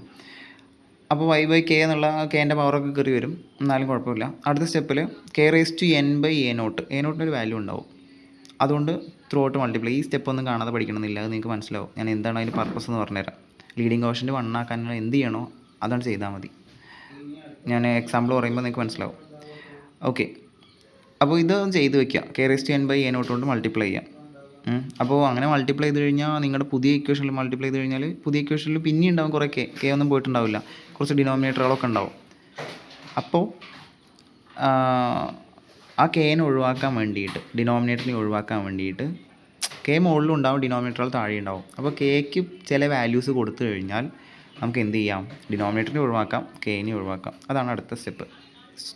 അപ്പോൾ y ബൈ കെ എന്നുള്ള കെൻ്റെ പവറൊക്കെ കയറി വരും, എന്നാലും കുഴപ്പമില്ല. അടുത്ത സ്റ്റെപ്പിൽ K raise to n by A നോട്ടിൻ്റെ ഒരു വാല്യൂ ഉണ്ടാവും. അതുകൊണ്ട് ത്രൂ ഔട്ട് മൾട്ടിപ്ലൈ. ഈ സ്റ്റെപ്പ് ഒന്നും കാണാതെ പഠിക്കണമെന്നില്ല, അത് നിങ്ങൾക്ക് മനസ്സിലാവും. ഞാൻ എന്താണ് അതിൻ്റെ പർപ്പസ് എന്ന് പറഞ്ഞുതരാം. ലീഡിങ് കോഷ്യൻ്റ് 1 ആക്കാൻ നിങ്ങൾ എന്ത് ചെയ്യണോ അതാണ് ചെയ്താൽ മതി. ഞാൻ എക്സാമ്പിൾ പറയുമ്പോൾ നിങ്ങൾക്ക് മനസ്സിലാവും. ഓക്കെ, അപ്പോൾ ഇത് ചെയ്ത് വയ്ക്കുക. K raise to n by A naught കൊണ്ട് മൾട്ടിപ്ലൈ ചെയ്യാം. അപ്പോൾ അങ്ങനെ മൾട്ടിപ്ലൈ ചെയ്ത് കഴിഞ്ഞാൽ നിങ്ങളുടെ പുതിയ ഇക്വേഷനിൽ മൾട്ടിപ്ലൈ ചെയ്ത് കഴിഞ്ഞാൽ പുതിയ ഇക്വേഷനിൽ പിന്നെ ഉണ്ടാവും കുറേ കെ ഒന്നും പോയിട്ടുണ്ടാവില്ല, കുറച്ച് ഡിനോമിനേറ്ററുകളൊക്കെ ഉണ്ടാവും. അപ്പോൾ ആ കെനെ ഒഴിവാക്കാൻ വേണ്ടിയിട്ട്, ഡിനോമിനേറ്ററിനെ ഒഴിവാക്കാൻ വേണ്ടിയിട്ട്, കെ മുകളിലും ഉണ്ടാവും, ഡിനോമിനേറ്ററുകൾ താഴെ ഉണ്ടാവും. അപ്പോൾ കെക്ക് ചില വാല്യൂസ് കൊടുത്തു കഴിഞ്ഞാൽ നമുക്ക് എന്ത് ചെയ്യാം, ഡിനോമിനേറ്ററിനെ ഒഴിവാക്കാം, കെനെ ഒഴിവാക്കാം. അതാണ് അടുത്ത step.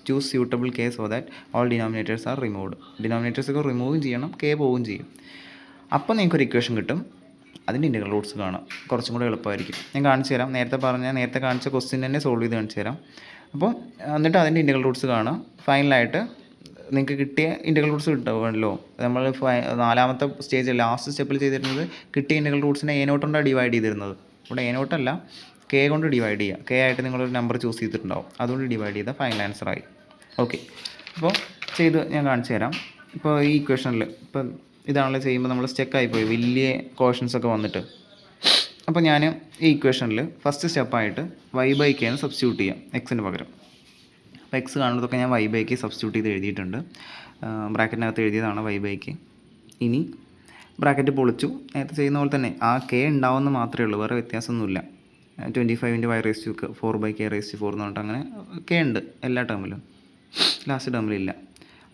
Choose suitable K so that all denominators are removed. ഡിനോമിനേറ്റേഴ്സൊക്കെ റിമൂവും ചെയ്യണം, കെ പോവുകയും ചെയ്യും. അപ്പോൾ നിങ്ങൾക്കൊരു ഇക്വേഷൻ കിട്ടും. അതിൻ്റെ ഇൻ്റഗ്രൽ റൂട്ട്സ് കാണാം, കുറച്ചും കൂടെ എളുപ്പമായിരിക്കും. ഞാൻ കാണിച്ചു തരാം. നേരത്തെ കാണിച്ച ക്വസ്റ്റ്യൻ തന്നെ സോൾവ് ചെയ്ത് കാണിച്ചു തരാം. അപ്പോൾ എന്നിട്ട് അതിൻ്റെ ഇൻ്റഗ്രൽ റൂട്ട്സ് കാണാം. ഫൈനലായിട്ട് നിങ്ങൾക്ക് കിട്ടിയ ഇൻ്റഗ്രൽ റൂട്ട്സ് കിട്ടുമല്ലോ. നമ്മൾ 4ാമത്തെ സ്റ്റേജ് ലാസ്റ്റ് സ്റ്റെപ്പിൽ ചെയ്തിരുന്നത് കിട്ടിയ ഇൻ്റഗ്രൽ റൂട്ട്സിനെ എ നോട്ടുകൊണ്ടാണ് ഡിവൈഡ് ചെയ്തിരുന്നത്. ഇവിടെ എ നോട്ടല്ല, കെ കൊണ്ട് ഡിവൈഡ് ചെയ്യുക. കെ ആയിട്ട് നിങ്ങളൊരു നമ്പർ ചൂസ് ചെയ്തിട്ടുണ്ടാവും, അതുകൊണ്ട് ഡിവൈഡ് ചെയ്താൽ ഫൈനൽ ആൻസറായി. ഓക്കെ, അപ്പോൾ ചെയ്ത് ഞാൻ കാണിച്ചു തരാം. ഇപ്പോൾ ഈ ഇക്വേഷനിൽ ഇപ്പം ഇതാണല്ലോ ചെയ്യുമ്പോൾ നമ്മൾ സ്റ്റെക്കായിപ്പോയി, വലിയ കോഷൻസൊക്കെ വന്നിട്ട്. അപ്പോൾ ഞാൻ ഈ ഇക്വേഷനിൽ ഫസ്റ്റ് സ്റ്റെപ്പായിട്ട് y ബൈ കെ എന്ന് സബ്സ്റ്റിറ്റ്യൂട്ട് ചെയ്യാം എക്സിന് പകരം. അപ്പോൾ എക്സ് കാണുന്നതൊക്കെ ഞാൻ y ബൈ കെ സബ്സ്റ്റിറ്റ്യൂട്ട് ചെയ്ത് എഴുതിയിട്ടുണ്ട്. ബ്രാക്കറ്റിനകത്ത് എഴുതിയതാണ് y ബൈ കെ. ഇനി ബ്രാക്കറ്റ് പൊളിച്ചു. നേരത്തെ ചെയ്യുന്ന പോലെ തന്നെ ആ കെ ഉണ്ടാവുമെന്ന് മാത്രമേ ഉള്ളൂ, വേറെ വ്യത്യാസമൊന്നുമില്ല. 25 y റേസ് ടു 4/k4 എന്ന് പറഞ്ഞിട്ട് അങ്ങനെ കെ ഉണ്ട് എല്ലാ ടേമിലും, ലാസ്റ്റ് ടേമിലില്ല.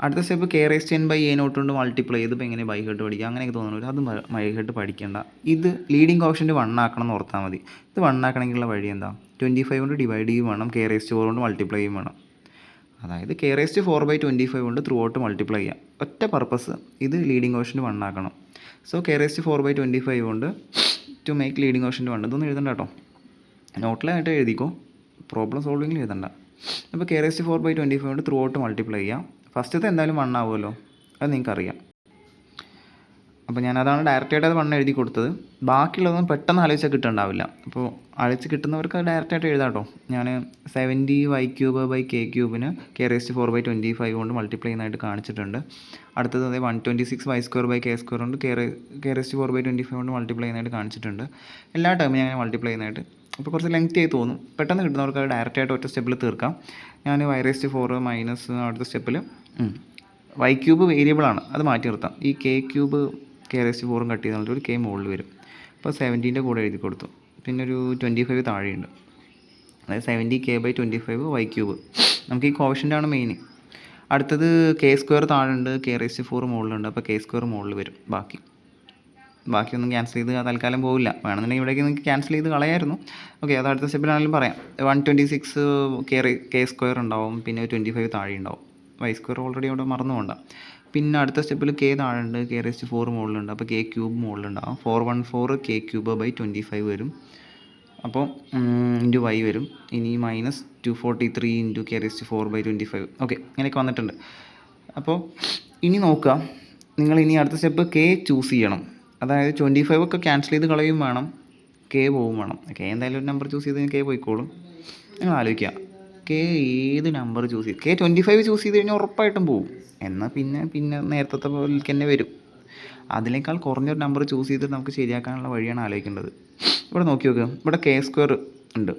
അടുത്ത സ്റ്റെപ്പ് k(n/a0) കൊണ്ട് മൾട്ടിപ്ലൈ ചെയ്ത് ഇപ്പോൾ എങ്ങനെ ബൈ ഹെഡ് പഠിക്കുക അങ്ങനെയൊക്കെ തോന്നുന്നു. അത് ബൈ ഹെഡ് പഠിക്കേണ്ട. ഇത് ലീഡിങ് കോഷ്യൻ്റ് 1 ആക്കണം എന്ന് ഓർത്താൽ മതി. ഇത് 1 ആക്കണമെങ്കിലുള്ള വഴി എന്താ? 25 കൊണ്ട് ഡിവൈഡ് ചെയ്യും വേണം, k4 കൊണ്ട് മൾട്ടിപ്ലൈ ചെയ്യും വേണം. അതായത് k4/25 കൊണ്ട് ത്രൂ ഔട്ട് മൾട്ടിപ്ലൈ ചെയ്യാം. ഒറ്റ പർപ്പസ്, ഇത് ലീഡിങ് കോഷ്യൻ്റ് 1 ആക്കണം. സോ k4/25 കൊണ്ട് ടു മേക്ക് ലീഡിങ് കോഷ്യൻ്റ് 1. ഇതൊന്നും എഴുതണ്ട കേട്ടോ, നോട്ടിലായിട്ട് എഴുതിക്കോ, പ്രോബ്ലം സോൾവിങ്ങിൽ എഴുതണ്ട. അപ്പോൾ k4/25 കൊണ്ട് ത്രൂ ഔട്ട് മൾട്ടിപ്ലൈ ചെയ്യാം. ഫസ്റ്റത്തെ എന്തായാലും 1 ആവുമല്ലോ, അത് നിങ്ങൾക്കറിയാം. അപ്പോൾ ഞാനതാണ് ഡയറക്റ്റായിട്ട് അത് 1 എഴുതി കൊടുത്തത്. ബാക്കിയുള്ളതൊന്നും പെട്ടെന്ന് ആലോചിച്ചാൽ കിട്ടുന്നുണ്ടാവില്ല. അപ്പോൾ ആലോചിച്ച് കിട്ടുന്നവർക്ക് അത് ഡയറക്റ്റായിട്ട് എഴുതാം കേട്ടോ. ഞാൻ 70y³ k4/25 കൊണ്ട് മൾട്ടിപ്ലൈ ചെയ്യുന്നതായിട്ട് കാണിച്ചിട്ടുണ്ട്. അടുത്തത് അതേ 126y² കൊണ്ട് k4/25 കൊണ്ട് മൾട്ടിപ്ലൈ ചെയ്യുന്നതായിട്ട് കാണിച്ചിട്ടുണ്ട്. എല്ലാ ടേമും ഞാൻ മൾട്ടിപ്ലൈ ചെയ്യുന്നതായിട്ട്. അപ്പോൾ കുറച്ച് ലെങ്തി ആയി തോന്നും, പെട്ടെന്ന് കിട്ടുന്നവർക്ക് അത് ഡയറക്റ്റായിട്ട് ഒറ്റ സ്റ്റെപ്പിൽ തീർക്കാം. ഞാൻ y4 മൈനസ് അടുത്ത സ്റ്റെപ്പിൽ y³ വേരിയബിളാണ്, അത് മാറ്റി നിർത്താം. ഈ k³ k4 കട്ട് ചെയ്ത് ഒരു k മുകളിൽ വരും. അപ്പോൾ 70ൻ്റെ കൂടെ എഴുതി കൊടുത്തു. പിന്നെ ഒരു 25 താഴെയുണ്ട്, അതായത് 70k/25 y³. നമുക്ക് ഈ കോഷ്യൻ്റാണ് മെയിൻ. അടുത്തത് k² താഴെയുണ്ട്, k4 മുകളിലുണ്ട്. അപ്പോൾ k² മുകളിൽ വരും. ബാക്കിയൊന്നും ക്യാൻസൽ ചെയ്ത് തൽക്കാലം പോവില്ല. വേണമെന്നുണ്ടെങ്കിൽ ഇവിടേക്ക് നിങ്ങൾക്ക് ക്യാൻസൽ ചെയ്ത് കളയായിരുന്നു. ഓക്കെ, അത് അടുത്ത സ്റ്റെപ്പിലാണെങ്കിലും പറയാം. 126 k² ഉണ്ടാവും, പിന്നെ 25 താഴെ ഉണ്ടാവും. y² ഓൾറെഡി അവിടെ മറന്നു പോകണ്ട. പിന്നെ അടുത്ത സ്റ്റെപ്പിൽ k താഴെയുണ്ട്, k4 മുകളിലുണ്ട്. അപ്പോൾ k³ മുകളിലുണ്ടാവും. 414 k³/25 വരും. അപ്പോൾ ഇൻറ്റു y വരും. ഇനി മൈനസ് 243 ഇൻറ്റു k4/25. ഓക്കെ, ഇങ്ങനെയൊക്കെ വന്നിട്ടുണ്ട്. അപ്പോൾ ഇനി നോക്കുക, നിങ്ങൾ ഇനി അടുത്ത സ്റ്റെപ്പ് k ചൂസ് ചെയ്യണം. അതായത് 25 ഒക്കെ ക്യാൻസൽ ചെയ്ത് കളയും വേണം, k പോവും വേണം. k എന്തായാലും ഒരു നമ്പർ ചൂസ് ചെയ്ത് k പോയിക്കോളും. നിങ്ങൾ ആലോചിക്കുക, k ഏത് നമ്പർ ചൂസ് ചെയ്ത് k25 ചൂസ് ചെയ്ത് കഴിഞ്ഞാൽ ഉറപ്പായിട്ടും പോവും. എന്നാൽ പിന്നെ നേരത്തെ പോലേക്ക് തന്നെ വരും. അതിനേക്കാൾ കുറഞ്ഞൊരു നമ്പർ ചൂസ് ചെയ്തിട്ട് നമുക്ക് ശരിയാക്കാനുള്ള വഴിയാണ് ആലോചിക്കേണ്ടത്. ഇവിടെ നോക്കി നോക്കുക, ഇവിടെ k² ഉണ്ട്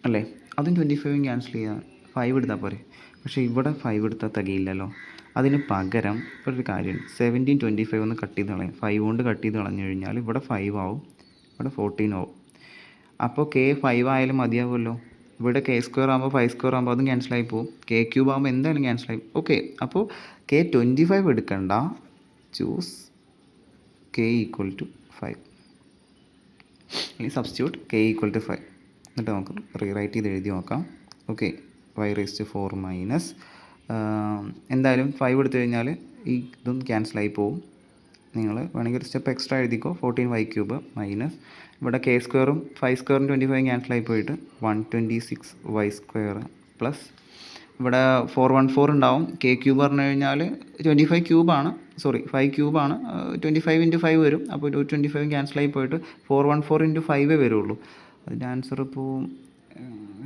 അല്ലേ, അതും 25 ക്യാൻസൽ ചെയ്യാം, 5 എടുത്താൽ പോരെ. പക്ഷേ ഇവിടെ 5 എടുത്താൽ തികയില്ലല്ലോ. അതിന് പകരം ഒരു കാര്യം, 17 25 ഒന്ന് കട്ട് ചെയ്ത് കളയും. 5 കൊണ്ട് കട്ട് ചെയ്ത് കളഞ്ഞു കഴിഞ്ഞാൽ ഇവിടെ 5 ആവും, ഇവിടെ 14 ആവും. അപ്പോൾ k 5 ആയാലും മതിയാവുമല്ലോ. ഇവിടെ k² ആകുമ്പോൾ 5² ആകുമ്പോൾ അതും ക്യാൻസലായി പോകും. k³ ആകുമ്പോൾ എന്തായാലും ക്യാൻസലായി. ഓക്കെ, അപ്പോൾ k25 എടുക്കണ്ട, ചൂസ് k = 5. ഇനി സബ്സ്റ്റിറ്റ്യൂട്ട് k = 5. എന്നിട്ട് നമുക്ക് റീറൈറ്റ് ചെയ്ത് എഴുതി നോക്കാം. ഓക്കെ, y4 മൈനസ് എന്തായാലും 5 എടുത്തു കഴിഞ്ഞാൽ ഈ ഇതും ക്യാൻസലായി പോവും. നിങ്ങൾ വേണമെങ്കിൽ ഒരു സ്റ്റെപ്പ് എക്സ്ട്രാ എഴുതിക്കോ. 14y³ മൈനസ് ഇവിടെ k²ഉം 5² 25 ക്യാൻസലായി പോയിട്ട് 126y² പ്ലസ് ഇവിടെ 414 ഉണ്ടാവും. k³ പറഞ്ഞു കഴിഞ്ഞാൽ 25³ ആണ്, സോറി 5³ ആണ്. 25 × 5 വരും. അപ്പോൾ 25 ക്യാൻസലായി പോയിട്ട് 414 × 5 വരുള്ളൂ. അതിൻ്റെ ആൻസർ ഇപ്പോൾ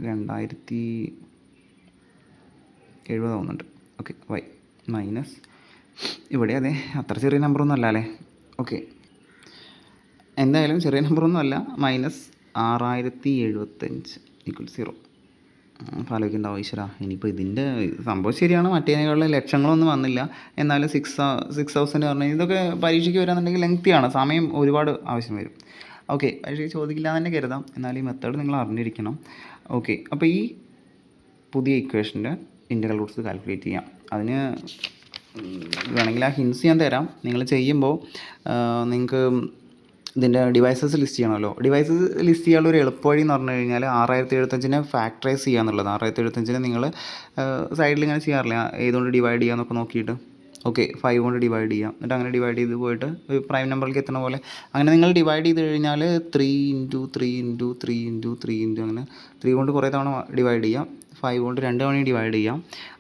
2070 ആവുന്നുണ്ട്. ഓക്കെ, y മൈനസ് ഇവിടെ അതെ അത്ര ചെറിയ നമ്പറൊന്നും അല്ല അല്ലേ. ഓക്കെ, എന്തായാലും ചെറിയ നമ്പറൊന്നും അല്ല. മൈനസ് 6075 = 0. അപ്പോൾ ആലോചിക്കുന്നുണ്ടാവും, ഈശ്വര ഇനിയിപ്പോൾ ഇതിൻ്റെ സംഭവം ശരിയാണ്, മറ്റേതിനേക്കാളും ലക്ഷങ്ങളൊന്നും വന്നില്ല, എന്നാലും 6000 പറഞ്ഞാൽ ഇതൊക്കെ പരീക്ഷയ്ക്ക് വരാന്നുണ്ടെങ്കിൽ ലെങ്തിയാണ്, സമയം ഒരുപാട് ആവശ്യം വരും. ഓക്കെ, പരീക്ഷയ്ക്ക് ചോദിക്കില്ല എന്ന് തന്നെ കരുതാം, എന്നാലും ഈ മെത്തേഡ് നിങ്ങൾ അറിഞ്ഞിരിക്കണം. ഓക്കെ, അപ്പോൾ ഈ പുതിയ ഇക്വേഷൻ്റെ ഇൻ്റഗ്രൽ റൂട്ട്സ് കാൽക്കുലേറ്റ് ചെയ്യാം. അതിന് വേണമെങ്കിൽ ആ ഹിൻസ് ഞാൻ തരാം. നിങ്ങൾ ചെയ്യുമ്പോൾ നിങ്ങൾക്ക് ഇതിൻ്റെ ഡിവൈസസ് ലിസ്റ്റ് ചെയ്യണമല്ലോ. ഡിവൈസസ് ലിസ്റ്റ് ചെയ്യാനുള്ള ഒരു എളുപ്പവഴി എന്ന് പറഞ്ഞു കഴിഞ്ഞാൽ 6075 ഫാക്ടറൈസ് ചെയ്യുക എന്നുള്ളത്. 6075 നിങ്ങൾ സൈഡിൽ ഇങ്ങനെ ചെയ്യാറില്ല, ഏതുകൊണ്ട് ഡിവൈഡ് ചെയ്യാന്നൊക്കെ നോക്കിയിട്ട്. ഓക്കെ, 5 കൊണ്ട് ഡിവൈഡ് ചെയ്യാം, എന്നിട്ട് അങ്ങനെ ഡിവൈഡ് ചെയ്ത് പോയിട്ട് ഒരു പ്രൈം നമ്പറിലേക്ക് എത്തുന്ന പോലെ അങ്ങനെ നിങ്ങൾ ഡിവൈഡ് ചെയ്ത് കഴിഞ്ഞാൽ 3 × 3 × 3 × 3 × അങ്ങനെ 3 കൊണ്ട് കുറേ തവണ ഡിവൈഡ് ചെയ്യാം, 5 കൊണ്ട് 2 തവണ ഡിവൈഡ് ചെയ്യാം.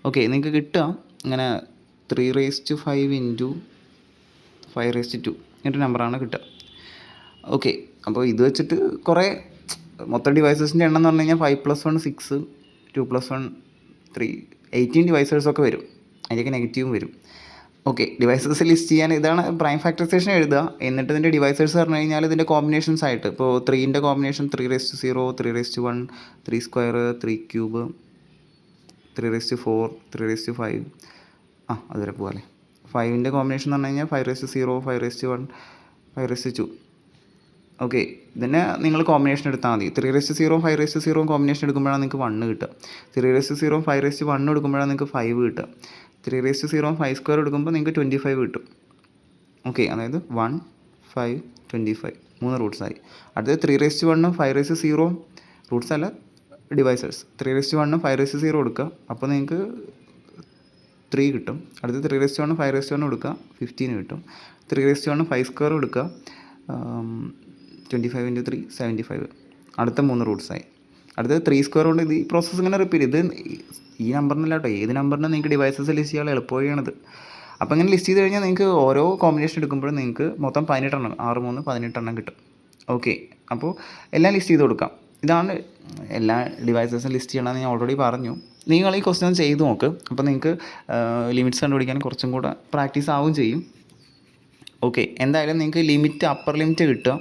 ഓക്കെ, നിങ്ങൾക്ക് കിട്ടുക ഇങ്ങനെ 3/5 × 5/2 ഇങ്ങനൊരു നമ്പറാണ് കിട്ടുക. ഓക്കെ, അപ്പോൾ ഇത് വെച്ചിട്ട് കുറേ മൊത്തം ഡിവൈസസിൻ്റെ എണ്ണം എന്ന് പറഞ്ഞു കഴിഞ്ഞാൽ 5 + 1 6, 2 + 1 3, 18 ഡിവൈസേഴ്സൊക്കെ വരും. അതിൻ്റെയൊക്കെ നെഗറ്റീവും വരും. ഓക്കെ, ഡിവൈസസ് ലിസ്റ്റ് ചെയ്യാൻ ഇതാണ് പ്രൈം ഫാക്ടറൈസേഷൻ എഴുതുക. എന്നിട്ട് ഇതിൻ്റെ ഡിവൈസേഴ്സ് പറഞ്ഞു കഴിഞ്ഞാൽ ഇതിൻ്റെ കോമ്പിനേഷൻസ് ആയിട്ട്, ഇപ്പോൾ 3ൻ്റെ കോമ്പിനേഷൻ 3/0, 3/1, 3² 3³ 3/4 3/5 അതുവരെ പോകാമല്ലേ. 5ൻ്റെ കോമ്പിനേഷൻ എന്ന് പറഞ്ഞു കഴിഞ്ഞാൽ 5^0, 5^1, 5^2. ഓക്കെ, ഇതിനെ നിങ്ങൾ കോമ്പിനേഷൻ എടുത്താൽ മതി. 3^0, 5^0 കോമ്പിനേഷൻ എടുക്കുമ്പോഴാണ് നിങ്ങൾക്ക് 1 കിട്ടുക. 3^0, 5^1 എടുക്കുമ്പോഴാണ് നിങ്ങൾക്ക് 5 കിട്ടുക. 3^0, 5² എടുക്കുമ്പോൾ നിങ്ങൾക്ക് 25 കിട്ടും. ഓക്കെ, അതായത് 1, 5, 25 3 റൂട്ട്സായി. അടുത്തത് 3^1, 5^0 റൂട്ട്സ് അല്ല, ഡിവൈസേഴ്സ്. 3^1, 5^0 എടുക്കുക, അപ്പോൾ നിങ്ങൾക്ക് 3 കിട്ടും. അടുത്ത് 3^1, 5^1 കൊടുക്കുക, 15 കിട്ടും. 3^1, 5² എടുക്കുക, 25 × 3 75. അടുത്ത 3 റൂട്ട്സായി. അടുത്തത് 3² കൊണ്ട് ഇത് ഈ പ്രോസസ്സ് ഇങ്ങനെ റിപ്പീറ്റ്. ഇത് ഈ നമ്പറിനല്ല കേട്ടോ, ഏത് നമ്പറിനും നിങ്ങൾക്ക് ഡിവൈസസ് ലിസ്റ്റ് ചെയ്യാൻ എളുപ്പവഴിയാണിത്. അപ്പോൾ ഇങ്ങനെ ലിസ്റ്റ് ചെയ്ത് കഴിഞ്ഞാൽ നിങ്ങൾക്ക് ഓരോ കോമ്പിനേഷൻ എടുക്കുമ്പോഴും നിങ്ങൾക്ക് മൊത്തം 18 എണ്ണം, 6 3 18 എണ്ണം കിട്ടും. ഓക്കെ, അപ്പോൾ എല്ലാം ലിസ്റ്റ് ചെയ്ത് കൊടുക്കാം. ഇതാണ് എല്ലാ ഡിവൈസസും ലിസ്റ്റ് ചെയ്യണമെന്ന് ഞാൻ ഓൾറെഡി പറഞ്ഞു. നിങ്ങൾ ഈ ക്വസ്റ്റ്യൻ ചെയ്ത് നോക്ക്. അപ്പോൾ നിങ്ങൾക്ക് ലിമിറ്റ്സ് കണ്ടുപിടിക്കാൻ കുറച്ചും കൂടെ പ്രാക്ടീസ് ആവുകയും ചെയ്യും. ഓക്കെ, എന്തായാലും നിങ്ങൾക്ക് ലിമിറ്റ്, അപ്പർ ലിമിറ്റ് കിട്ടുക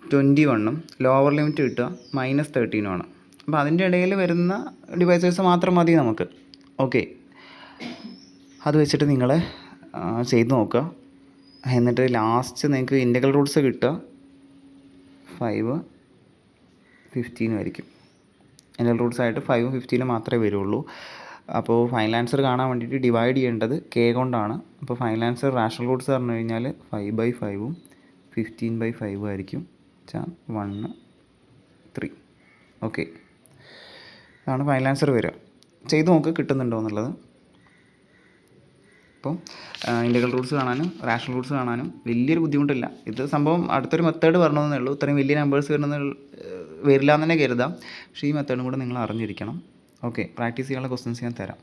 21ഉം ലോവർ ലിമിറ്റ് കിട്ടുക -13ഉമാണ്. അപ്പോൾ അതിൻ്റെ ഇടയിൽ വരുന്ന ഡിവൈസേഴ്സ് മാത്രം മതി നമുക്ക്. ഓക്കെ, അത് വെച്ചിട്ട് നിങ്ങൾ ചെയ്ത് നോക്കുക. എന്നിട്ട് ലാസ്റ്റ് നിങ്ങൾക്ക് ഇൻ്റഗ്രൽ റൂട്ട്സ് കിട്ടുക 5, 15 ആയിരിക്കും. ഇൻ്റഗ്രൽ റൂട്ട്സ് ആയിട്ട് 5ഉം 15ഉം മാത്രമേ വരുള്ളൂ. അപ്പോൾ ഫൈനൽ ആൻസർ കാണാൻ വേണ്ടിയിട്ട് ഡിവൈഡ് ചെയ്യേണ്ടത് k കൊണ്ടാണ്. അപ്പോൾ ഫൈനൽ ആൻസർ റാഷണൽ റൂട്ട്സ് പറഞ്ഞു കഴിഞ്ഞാൽ 5/5ഉം 15/5ഉം ആയിരിക്കും. 1, 3. ഓക്കെ, അതാണ് ഫൈനൽ ആൻസർ വരിക. ചെയ്ത് നോക്ക് കിട്ടുന്നുണ്ടോ എന്നുള്ളത്. അപ്പം ഇൻ്റഗ്രൽ റൂട്ട്സ് കാണാനും റാഷണൽ റൂട്ട്സ് കാണാനും വലിയൊരു ബുദ്ധിമുട്ടില്ല. ഇത് സംഭവം അടുത്തൊരു മെത്തേഡ് വരണമെന്നേ ഉള്ളൂ. ഇത്രയും വലിയ നമ്പേഴ്സ് വരില്ല എന്ന് തന്നെ കരുതാം. പക്ഷേ ഈ മെത്തേഡും കൂടെ നിങ്ങൾ അറിഞ്ഞിരിക്കണം. ഓക്കെ, പ്രാക്ടീസ് ചെയ്യാനുള്ള ക്വസ്റ്റ്യൻസ് ഞാൻ തരാം.